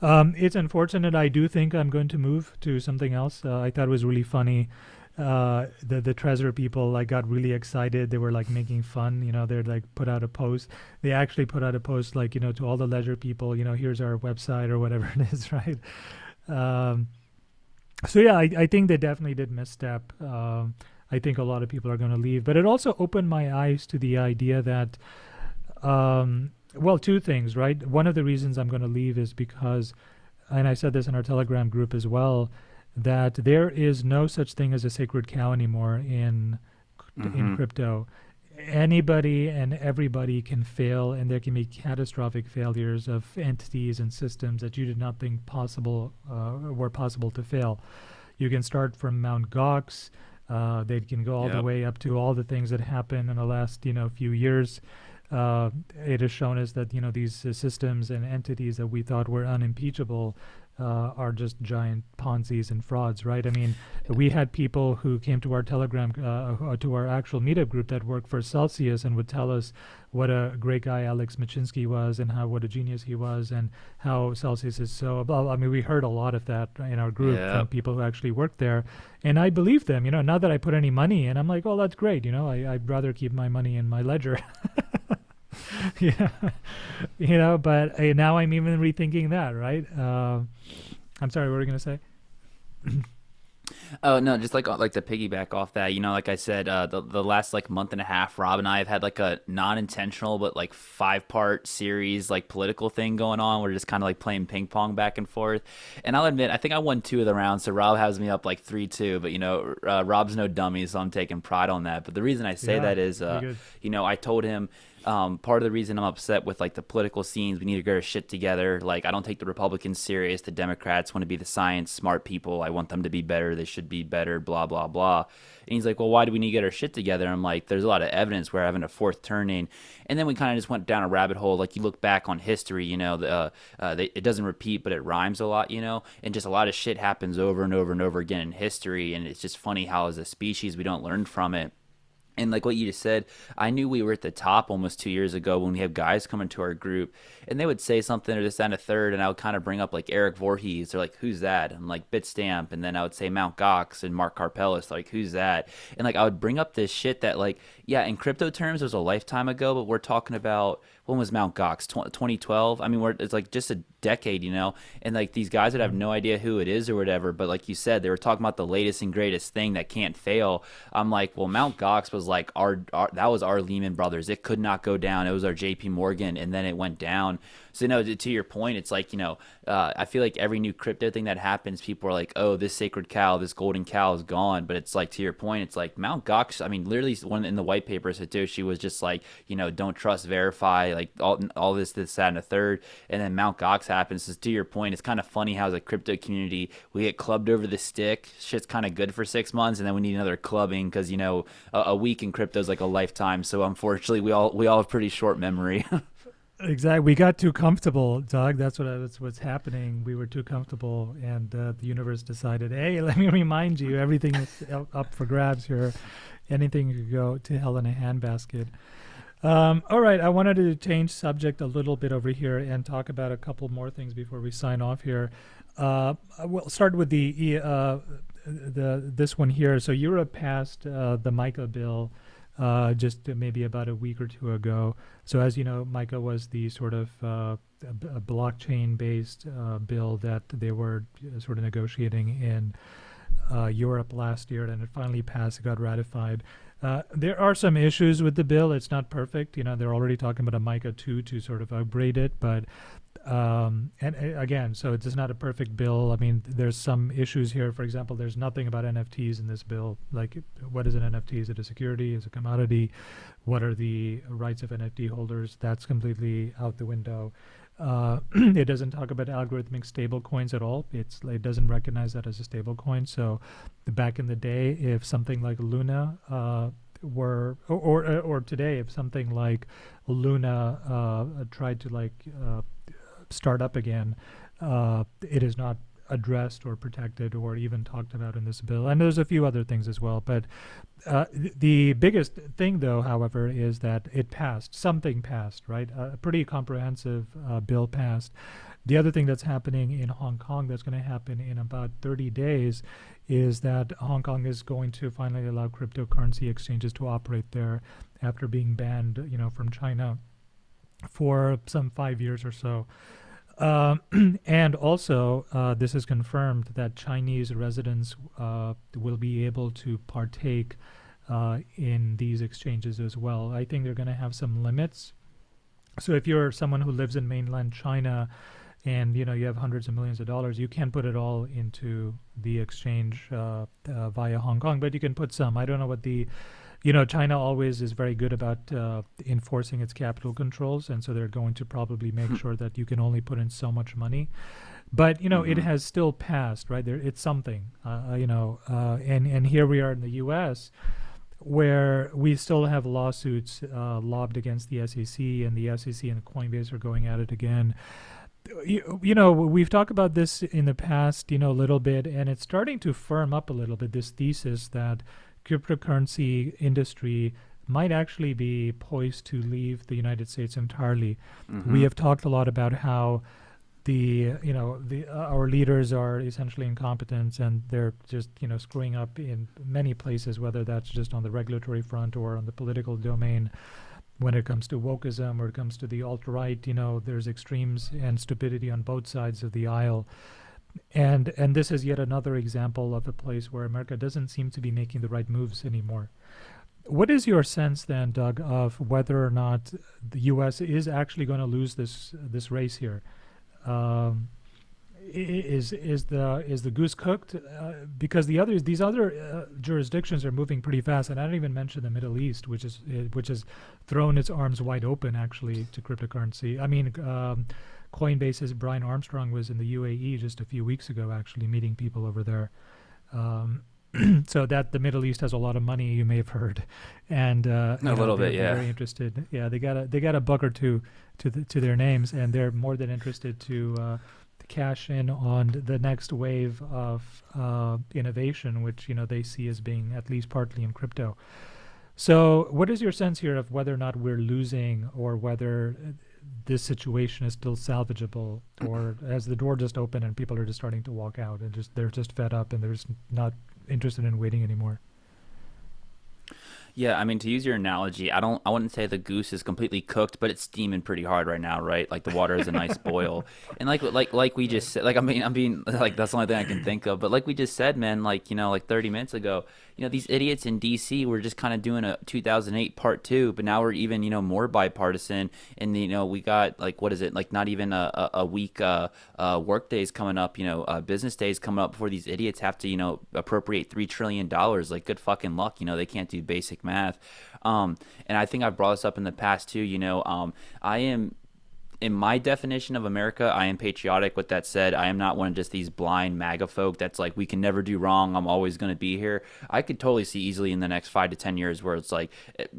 it's unfortunate. I do think I'm going to move to something else. I thought it was really funny. The Trezor people like got really excited. They were like making fun. They're like put out a post. They actually put out a post like, to all the Ledger people, here's our website or whatever it is, right? Um, so yeah, I think they definitely did misstep. I think a lot of people are going to leave, but it also opened my eyes to the idea that well, two things, right? One of the reasons I'm going to leave is because, and I said this in our Telegram group as well, that there is no such thing as a sacred cow anymore in Mm-hmm. crypto. Anybody and everybody can fail, and there can be catastrophic failures of entities and systems that you did not think were possible to fail. You can start from Mount Gox. They can go all the Yep. way up to all the things that happened in the last few years. It has shown us that these systems and entities that we thought were unimpeachable are just giant Ponzi's and frauds, right? I mean, we had people who came to our Telegram, to our actual meetup group that worked for Celsius and would tell us what a great guy Alex Machinsky was and what a genius he was and how Celsius is so, blah, blah. I mean, we heard a lot of that in our group from Yep. people who actually worked there. And I believed them, not that I put any money in. I'm like, oh, that's great. I'd rather keep my money in my ledger. Yeah, but now I'm even rethinking that, right? I'm sorry, what were you gonna say? Oh no, just like to piggyback off that, like I said, the last like month and a half, Rob and I have had like a non-intentional but like 5-part series like political thing going on. We're just kind of like playing ping pong back and forth. And I'll admit, I think I won 2 of the rounds, so Rob has me up like 3-2. But Rob's no dummy, so I'm taking pride on that. But the reason I say Yeah, that is, pretty good. I told him. Part of the reason I'm upset with like the political scenes, we need to get our shit together. Like, I don't take the Republicans serious. The Democrats want to be the science smart people. I want them to be better. They should be better. Blah blah blah. And he's like, well, why do we need to get our shit together? I'm like, there's a lot of evidence we're having a fourth turning. And then we kind of just went down a rabbit hole. Like, you look back on history, it doesn't repeat, but it rhymes a lot, and just a lot of shit happens over and over and over again in history. And it's just funny how as a species we don't learn from it. And like what you just said, I knew we were at the top almost 2 years ago when we have guys come into our group and they would say something or this and a third, and I would kind of bring up like Eric Voorhees. They're like, "Who's that?" I'm like, "Bitstamp," and then I would say Mount Gox and Mark Karpellis. Like, "Who's that?" And like I would bring up this shit that like, yeah, in crypto terms, it was a lifetime ago, but we're talking about when was Mount Gox? 2012. I mean, it's like just a decade, and like these guys would have Yeah. no idea who it is or whatever. But like you said, they were talking about the latest and greatest thing that can't fail. I'm like, well, Mount Gox was like our that was our Lehman Brothers. It could not go down. It was our J.P. Morgan, and then it went down. So to your point, it's like I feel like every new crypto thing that happens, people are like, oh, this sacred cow, this golden cow is gone. But it's like to your point, it's like Mount Gox. I mean, literally, one in the white paper, Satoshi was just like, don't trust, verify, like all this, that, and a third. And then Mount Gox happens. So to your point, it's kind of funny how as a crypto community we get clubbed over the stick. Shit's kind of good for 6 months, and then we need another clubbing because a week in crypto is like a lifetime. So unfortunately, we all have pretty short memory. Exactly. We got too comfortable, Doug. That's what's happening. We were too comfortable, and the universe decided, hey, let me remind you, everything is up for grabs here. Anything could go to hell in a handbasket. All right, I wanted to change subject a little bit over here and talk about a couple more things before we sign off here. We'll start with the this one here. So Europe passed the MiCa bill just maybe about a week or two ago. So as you know, MiCa was the sort of a blockchain-based bill that they were sort of negotiating in Europe last year, and it finally passed. It got ratified. There are some issues with the bill. It's not perfect. They're already talking about a MiCa 2 to sort of upgrade it, but again, so it's not a perfect bill. I mean, there's some issues here. For example, there's nothing about NFTs in this bill. Like, what is an NFT? Is it a security? Is it a commodity? What are the rights of NFT holders? That's completely out the window. It doesn't talk about algorithmic stable coins at all. It doesn't recognize that as a stable coin. So back in the day, if something like Luna or today, if something like Luna tried to start up again, it is not addressed or protected or even talked about in this bill. And there's a few other things as well. But the biggest thing, though, however, is that it passed. Something passed, right? A pretty comprehensive bill passed. The other thing that's happening in Hong Kong that's going to happen in about 30 days is that Hong Kong is going to finally allow cryptocurrency exchanges to operate there after being banned, from China for some 5 years or so. And also, this is confirmed that Chinese residents will be able to partake in these exchanges as well. I think they're going to have some limits. So if you're someone who lives in mainland China and you have hundreds of millions of dollars, you can't put it all into the exchange via Hong Kong, but you can put some. I don't know what China always is very good about enforcing its capital controls, and so they're going to probably make sure that you can only put in so much money. But it has still passed, right? It's something, and here we are in the U.S., where we still have lawsuits lobbed against the SEC, and the SEC and Coinbase are going at it again. We've talked about this in the past, a little bit, and it's starting to firm up a little bit, this thesis that cryptocurrency industry might actually be poised to leave the United States entirely. We have talked a lot about how our leaders are essentially incompetent, and they're just screwing up in many places, whether that's just on the regulatory front or on the political domain. When it comes to wokeism or it comes to the alt-right, there's extremes and stupidity on both sides of the aisle. And this is yet another example of a place where America doesn't seem to be making the right moves anymore. What is your sense then, Doug, of whether or not the U.S. is actually going to lose this race here? Is the goose cooked? Because these other jurisdictions are moving pretty fast, and I don't even mention the Middle East, which has thrown its arms wide open actually to cryptocurrency. I mean, Coinbase's Brian Armstrong was in the UAE just a few weeks ago, actually meeting people over there. So that the Middle East has a lot of money, you may have heard, and A little bit, they're yeah. very interested. Yeah, they got a buck or two to their names, and they're more than interested to cash in on the next wave of innovation, which they see as being at least partly in crypto. So, what is your sense here of whether or not we're losing, or whether this situation is still salvageable, or has the door just opened and people are just starting to walk out and just they're just fed up and they're just not interested in waiting anymore? Yeah, I mean, to use your analogy, I wouldn't say the goose is completely cooked, but it's steaming pretty hard right now, right? Like the water is a nice boil. And like we Right. just said, like I'm being like that's the only thing I can think of. But like we just said, man, like like 30 minutes ago, these idiots in DC were just kind of doing a 2008 part 2, but now we're even, more bipartisan. And we got, like, what is it? Like not even a week work days coming up, business days coming up before these idiots have to, appropriate $3 trillion. Like, good fucking luck. They can't do basic math. And I think I've brought this up in the past too. I am, in my definition of America, I am patriotic. With that said, I am not one of just these blind MAGA folk that's like, we can never do wrong. I'm always going to be here. I could totally see easily in the next 5 to 10 years where it's like,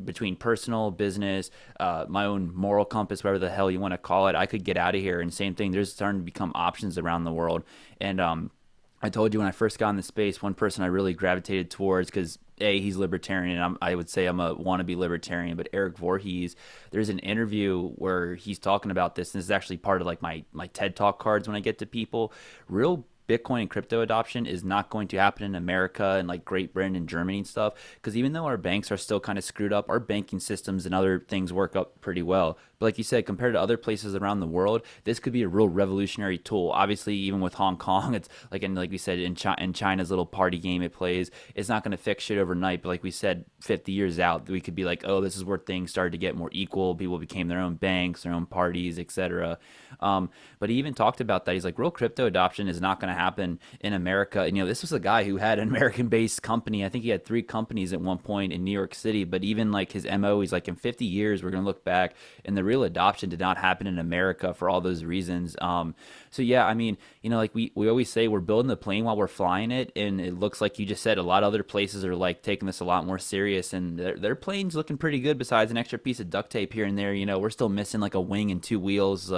between personal, business, my own moral compass, whatever the hell you want to call it, I could get out of here. And same thing, there's starting to become options around the world. And I told you when I first got into space, one person I really gravitated towards, because he's libertarian, and I would say I'm a wannabe libertarian, but Eric Voorhees, there's an interview where he's talking about this, and this is actually part of like my TED Talk cards when I get to people. Real Bitcoin and crypto adoption is not going to happen in America and like Great Britain and Germany and stuff, because even though our banks are still kind of screwed up, our banking systems and other things work up pretty well. But like you said, compared to other places around the world, this could be a real revolutionary tool. Obviously, even with Hong Kong, it's like, and like we said, in China's little party game it plays, it's not going to fix shit overnight. But like we said, 50 years out, we could be like, oh, this is where things started to get more equal. People became their own banks, their own parties, etc. But he even talked about that. He's like, real crypto adoption is not going to happen in America. And this was a guy who had an American-based company. I think he had 3 companies at one point in New York City. But even like his MO, he's like, in 50 years, we're going to look back, and the real adoption did not happen in America for all those reasons. So yeah, I mean, like we always say, we're building the plane while we're flying it, and it looks like you just said a lot of other places are like taking this a lot more serious, and their plane's looking pretty good. Besides an extra piece of duct tape here and there, we're still missing like a wing and 2 wheels.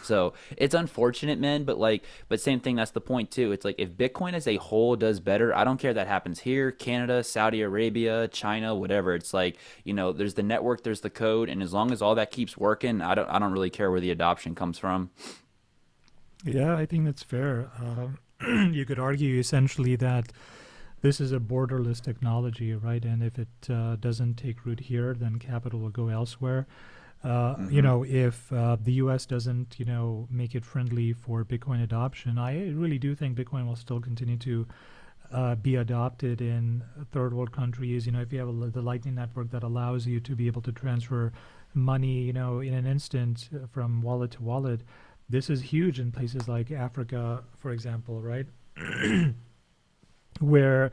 So it's unfortunate, man. But same thing. That's the point too. It's like, if Bitcoin as a whole does better, I don't care if that happens here, Canada, Saudi Arabia, China, whatever. It's like, there's the network, there's the code, and as long as all that keeps working, I don't really care where the adoption comes from. Yeah, I think that's fair. You could argue essentially that this is a borderless technology, right? And if it doesn't take root here, then capital will go elsewhere. Mm-hmm. If the U.S. doesn't, make it friendly for Bitcoin adoption, I really do think Bitcoin will still continue to be adopted in third world countries. If you have the Lightning Network that allows you to be able to transfer money, in an instant from wallet to wallet, this is huge in places like Africa, for example, right? Where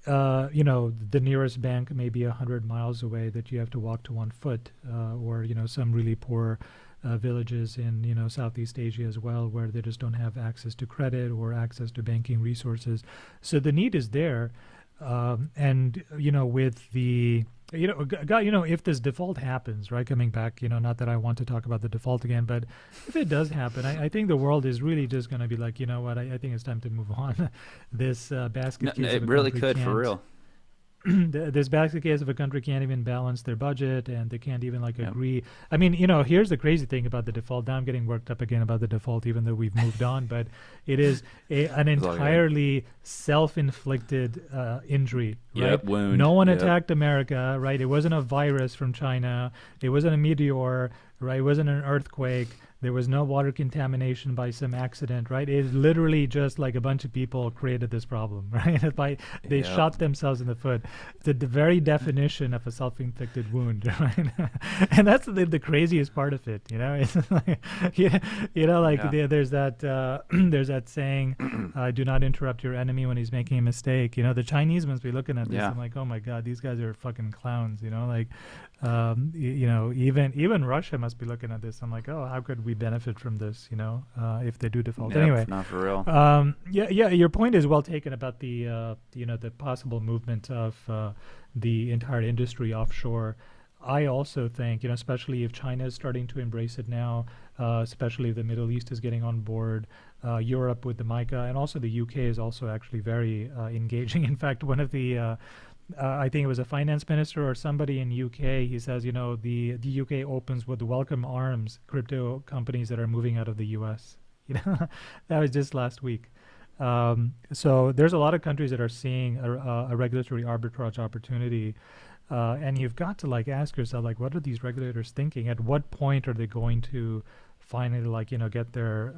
the nearest bank may be 100 miles away that you have to walk to on foot, or some really poor villages in Southeast Asia as well, where they just don't have access to credit or access to banking resources. So the need is there, and with the God, if this default happens, right? Coming back, not that I want to talk about the default again, but if it does happen, I think the world is really just going to be like, you know what? I think it's time to move on. This No, basket no, case of it a really country could, for can't. real. This basket case of a country can't even balance their budget, and they can't even like Yep. agree. I mean, here's the crazy thing about the default. Now I'm getting worked up again about the default, even though we've moved on. But it is an It's all good. entirely self-inflicted injury, right? Yep. Wound. No one Yep. attacked America, right? It wasn't a virus from China. It wasn't a meteor, right? It wasn't an earthquake. There was no water contamination by some accident, right? It's literally just like a bunch of people created this problem, right? They Yep. shot themselves in the foot. The very definition of a self-inflicted wound, right? And that's the craziest part of it, It's like, yeah, like Yeah. there's that there's that saying, "Do not interrupt your enemy when he's making a mistake." The Chinese must be looking at this. Yeah. I'm like, oh my god, these guys are fucking clowns, Like, even Russia must be looking at this. I'm like, oh, how could we benefit from this? If they do default. Yep. Anyway, Not for real. yeah. Your point is well taken about the the possible movement of the entire industry offshore. I also think, especially if China is starting to embrace it now, especially if the Middle East is getting on board, Europe with the MiCa, and also the UK is also actually very engaging. In fact, one of the I think it was a finance minister or somebody in UK. He says, the UK opens with welcome arms crypto companies that are moving out of the US. You know, that was just last week. So there's a lot of countries that are seeing a regulatory arbitrage opportunity, and you've got to like ask yourself, like, what are these regulators thinking? At what point are they going to finally, like, get their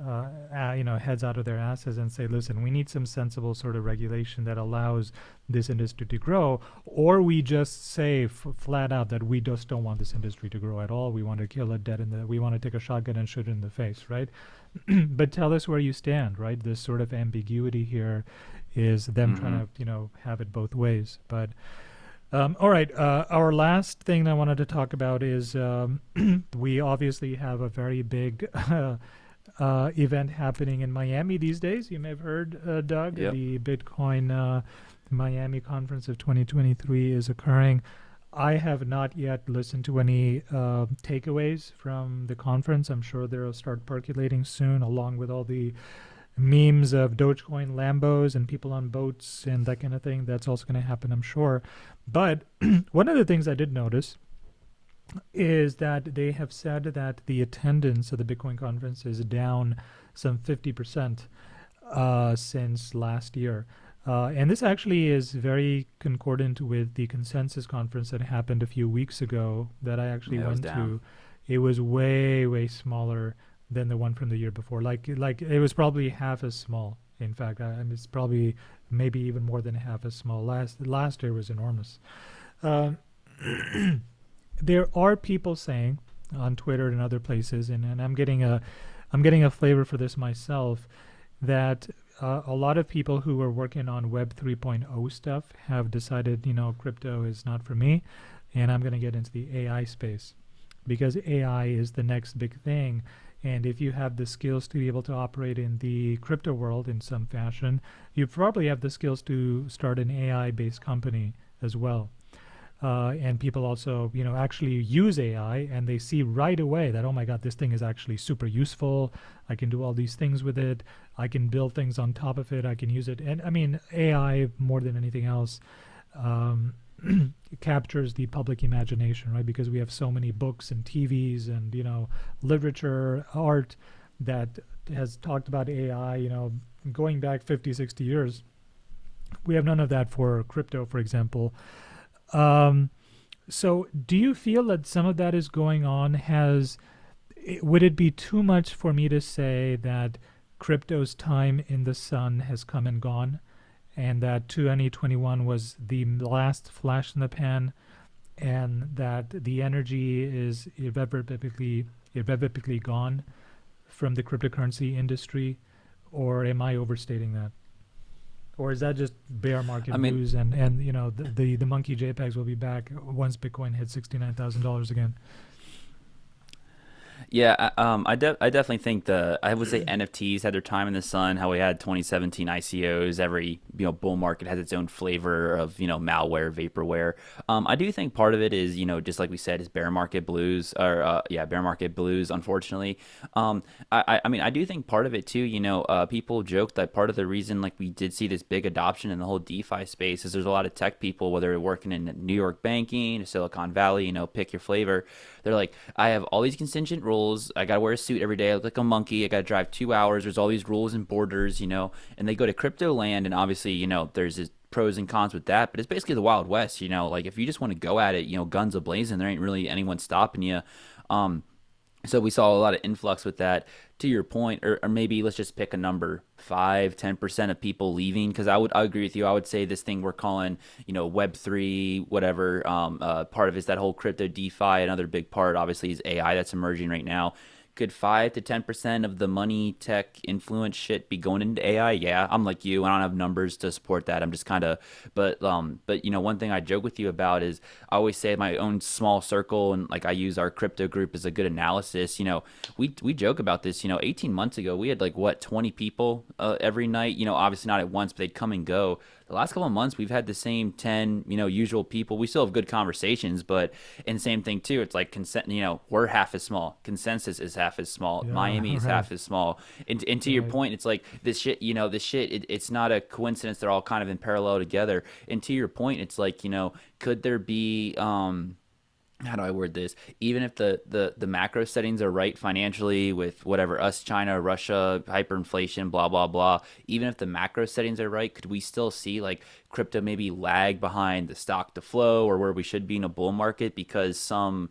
heads out of their asses and say, listen, we need some sensible sort of regulation that allows this industry to grow, or we just say flat out that we just don't want this industry to grow at all. We want to kill it dead we want to take a shotgun and shoot it in the face, right? But tell us where you stand, right? This sort of ambiguity here is them trying to, have it both ways. But all right, our last thing I wanted to talk about is we obviously have a very big event happening in Miami these days. You may have heard, Doug, Yep. the Bitcoin Miami conference of 2023 is occurring. I have not yet listened to any takeaways from the conference. I'm sure they'll start percolating soon, along with all the memes of Dogecoin Lambos and people on boats and that kind of thing. That's also going to happen, I'm sure. But one of the things I did notice is that they have said that the attendance of the Bitcoin conference is down some 50% since last year. And this actually is very concordant with the consensus conference that happened a few weeks ago that I actually Yeah, it was went down. to. It was way, way smaller than the one from the year before. Like it was probably half as small. In fact, I mean, it's probably maybe even more than half as small. Last year was enormous. Um, there are people saying on Twitter and other places, and I'm getting a flavor for this myself, that a lot of people who are working on Web 3.0 stuff have decided, crypto is not for me, and I'm going to get into the AI space because AI is the next big thing. And if you have the skills to be able to operate in the crypto world in some fashion, you probably have the skills to start an AI-based company as well. And people also, actually use AI and they see right away that, oh my God, this thing is actually super useful. I can do all these things with it. I can build things on top of it. I can use it. And I mean, AI more than anything else um, captures the public imagination, right? Because we have so many books and TVs and, literature, art that has talked about AI, going back 50, 60 years. We have none of that for crypto, for example. Um, so do you feel that some of that is going on? Would it be too much for me to say that crypto's time in the sun has come and gone, and that 2021 was the last flash in the pan, and that the energy is irrevocably gone from the cryptocurrency industry, or am I overstating that? Or is that just bear market I mean, blues and the monkey JPEGs will be back once Bitcoin hits $69,000 again? yeah, I definitely think I would say NFTs had their time in the sun. How we had 2017 ICOs. Every bull market has its own flavor of malware, vaporware. I do think part of it is just like we said is bear market blues or bear market blues. Unfortunately, um, I mean I do think part of it too. People joke that part of the reason like we did see this big adoption in the whole DeFi space is there's a lot of tech people, whether they're working in New York banking, Silicon Valley, pick your flavor. They're like, I have all these contingent rules. I gotta wear a suit every day. I look like a monkey. I gotta drive 2 hours. There's all these rules and borders, And they go to crypto land, and obviously, there's this pros and cons with that. But it's basically the Wild West, Like if you just want to go at it, guns a blazing, there ain't really anyone stopping you. Um, so we saw a lot of influx with that. To your point, or maybe let's just pick a number, 5, 10% of people leaving. Because I agree with you. I would say this thing we're calling, Web3, whatever. Part of it is that whole crypto DeFi. Another big part, obviously, is AI that's emerging right now. Could 5 to 10% of the money, tech, influence shit be going into AI? Yeah, I'm like you. I don't have numbers to support that. I'm just kind of, but one thing I joke with you about is I always say my own small circle, and like I use our crypto group as a good analysis. We joke about this. 18 months ago we had like what 20 people every night. Obviously not at once, but they'd come and go. the last couple of months we've had the same 10, usual people. We still have good conversations, but and same thing too. It's like consent. We're half as small. Consensus is half as small. Yeah, Miami is right, half as small. And to your right. point, it's like this shit. This shit. It's not a coincidence. They're all kind of in parallel together. And to your point, it's like could there be how do I word this? Even if the macro settings are right financially with whatever us, China, Russia, hyperinflation, blah blah blah. Even if the macro settings are right, could we still see like crypto maybe lag behind the stock to flow or where we should be in a bull market because some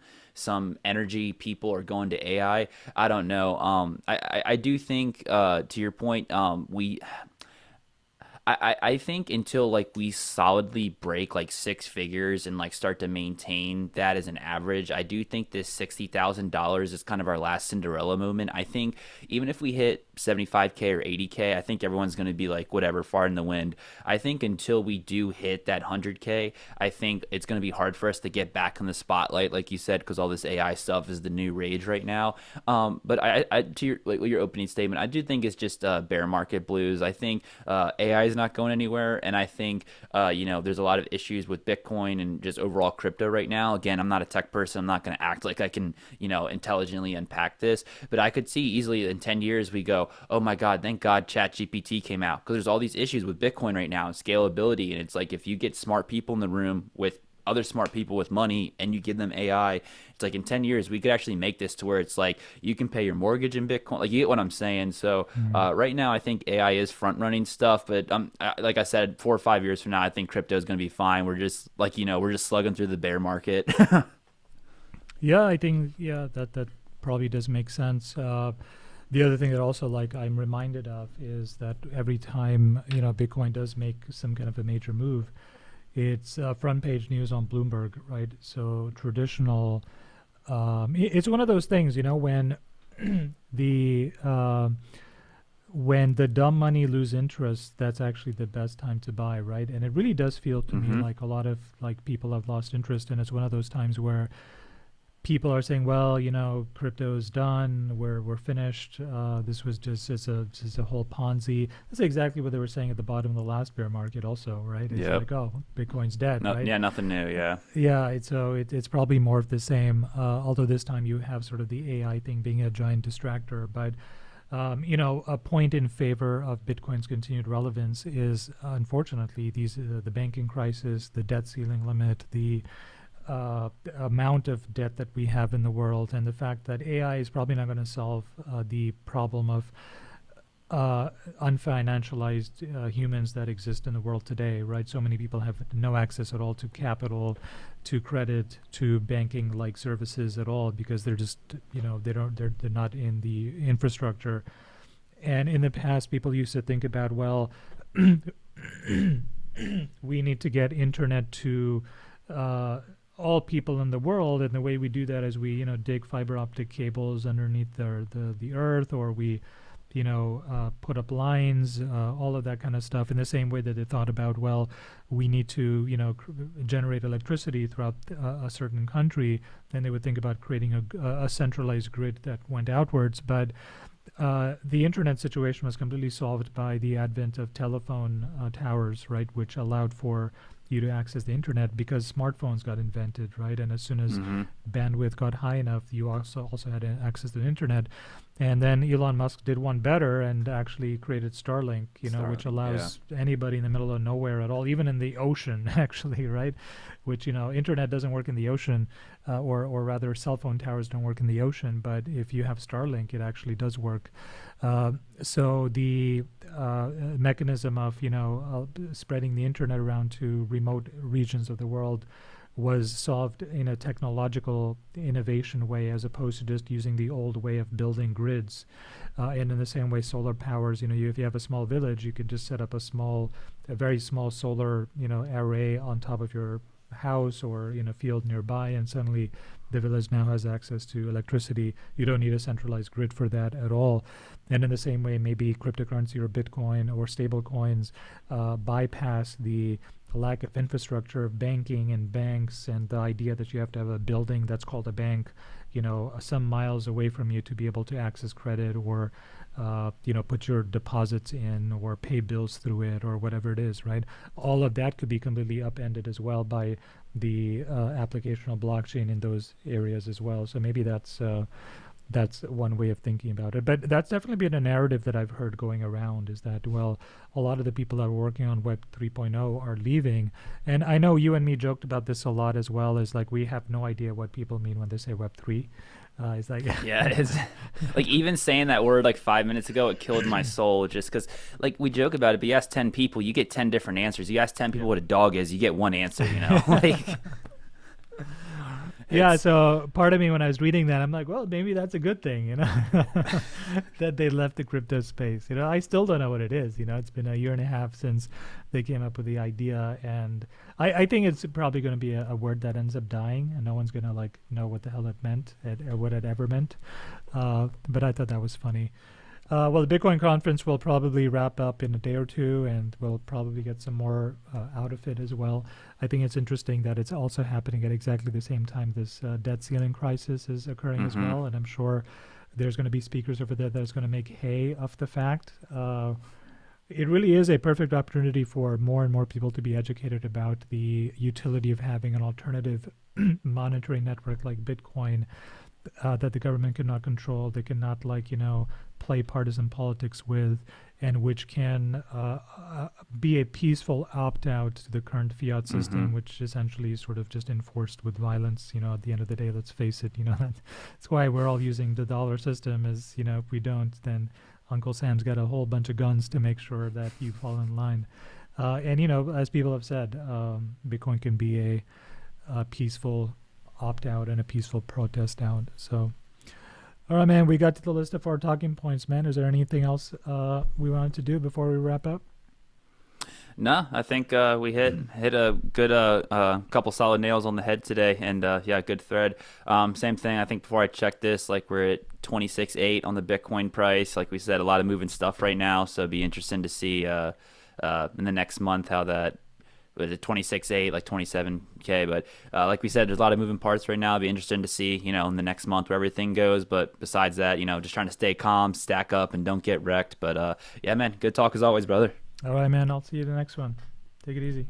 energy people are going to AI? I don't know. I do think to your point, I think until like we solidly break like six figures and like start to maintain that as an average, I do think this $60,000 is kind of our last Cinderella moment. I think even if we hit 75K or 80K, I think everyone's going to be like whatever, far in the wind. I think until we do hit that 100K, I think it's going to be hard for us to get back in the spotlight, like you said, because all this AI stuff is the new rage right now. But to your opening statement, I do think it's just bear market blues. I think AI is not going anywhere, and I think there's a lot of issues with Bitcoin and just overall crypto right now. Again, I'm not a tech person. I'm not going to act like I can intelligently unpack this, but I could see easily in 10 years we go, oh my God, thank God ChatGPT came out, because there's all these issues with Bitcoin right now and scalability, and it's like if you get smart people in the room with other smart people with money and you give them AI, it's like in 10 years we could actually make this to where it's like you can pay your mortgage in Bitcoin. Like, you get what I'm saying? So Mm. right now I think AI is front running stuff, but like I said, 4 or 5 years from now I think crypto is going to be fine. We're just like we're just slugging through the bear market. Yeah, I think that probably does make sense. The other thing that also like I'm reminded of is that every time Bitcoin does make some kind of a major move, it's front page news on Bloomberg, right? So traditional, it's one of those things, when the when the dumb money lose interest, that's actually the best time to buy, right? And it really does feel to me Hmm. like a lot of like people have lost interest, and it's one of those times where people are saying, well, crypto's done. We're finished. This was just a whole Ponzi. That's exactly what they were saying at the bottom of the last bear market, also, right? It's Yep. like, oh, Bitcoin's dead, No, right? yeah, nothing new. Yeah. Yeah. It's probably more of the same. Although this time you have sort of the AI thing being a giant distractor, but. A point in favor of Bitcoin's continued relevance is, unfortunately, the banking crisis, the debt ceiling limit, the amount of debt that we have in the world, and the fact that AI is probably not going to solve the problem of unfinancialized humans that exist in the world today, right? So many people have no access at all to capital, to credit, to banking-like services at all because they're just, they're not in the infrastructure. And in the past, people used to think about, well, we need to get internet to uh, all people in the world, and the way we do that is we dig fiber optic cables underneath the earth, or we put up lines, all of that kind of stuff. In the same way that they thought about, well, we need to generate electricity throughout a certain country, then they would think about creating a centralized grid that went outwards. But the internet situation was completely solved by the advent of telephone towers, right, which allowed for you to access the internet because smartphones got invented, right? And as soon as Hmm. bandwidth got high enough, you also had access to the internet. And then Elon Musk did one better and actually created Starlink, which Starlink. Yeah. allows anybody in the middle of nowhere at all, even in the ocean, actually, right? Which internet doesn't work in the ocean, or rather, cell phone towers don't work in the ocean. But if you have Starlink, it actually does work. So the mechanism of spreading the internet around to remote regions of the world was solved in a technological innovation way, as opposed to just using the old way of building grids. And in the same way, solar powers, if you have a small village, you can just set up a very small solar, array on top of your house or in a field nearby, and suddenly the village now has access to electricity. You don't need a centralized grid for that at all. And in the same way, maybe cryptocurrency or Bitcoin or stable coins bypass the a lack of infrastructure of banking and banks, and the idea that you have to have a building that's called a bank, some miles away from you to be able to access credit, or put your deposits in or pay bills through it or whatever it is, right? All of that could be completely upended as well by the application of blockchain in those areas as well. So maybe that's one way of thinking about it. But that's definitely been a narrative that I've heard going around, is that, well, a lot of the people that are working on Web 3.0 are leaving. And I know you and me joked about this a lot as well, is like we have no idea what people mean when they say Web 3. It's like Yeah, it's like even saying that word like 5 minutes ago, it killed my soul just because like we joke about it, but you ask 10 people, you get 10 different answers. You ask 10 people what a dog is, you get one answer, like yeah, so part of me when I was reading that, I'm like, well, maybe that's a good thing, that they left the crypto space. I still don't know what it is. It's been a year and a half since they came up with the idea, and I think it's probably going to be a word that ends up dying, and no one's going to like know what the hell it meant or what it ever meant. But I thought that was funny. Well, the Bitcoin conference will probably wrap up in a day or two, and we'll probably get some more out of it as well. I think it's interesting that it's also happening at exactly the same time this debt ceiling crisis is occurring as well, and I'm sure there's going to be speakers over there that's going to make hay of the fact. It really is a perfect opportunity for more and more people to be educated about the utility of having an alternative monetary network like Bitcoin, that the government cannot control, they cannot play partisan politics with, and which can be a peaceful opt-out to the current fiat system, which essentially is sort of just enforced with violence. At the end of the day, let's face it, that's why we're all using the dollar system, is, if we don't, then Uncle Sam's got a whole bunch of guns to make sure that you fall in line. And, as people have said, Bitcoin can be a peaceful opt-out and a peaceful protest out. So, all right, man, we got to the list of our talking points, man. Is there anything else we wanted to do before we wrap up? No, I think we hit a good couple solid nails on the head today, and yeah, good thread. Same thing. I think before I checked this, like we're at 26.8 on the Bitcoin price. Like we said, a lot of moving stuff right now, so it'd be interesting to see in the next month how that. Was it 26.8, like 27K? But like we said, there's a lot of moving parts right now. It'll be interesting to see, in the next month where everything goes. But besides that, just trying to stay calm, stack up, and don't get wrecked. But yeah, man, good talk as always, brother. All right, man. I'll see you in the next one. Take it easy.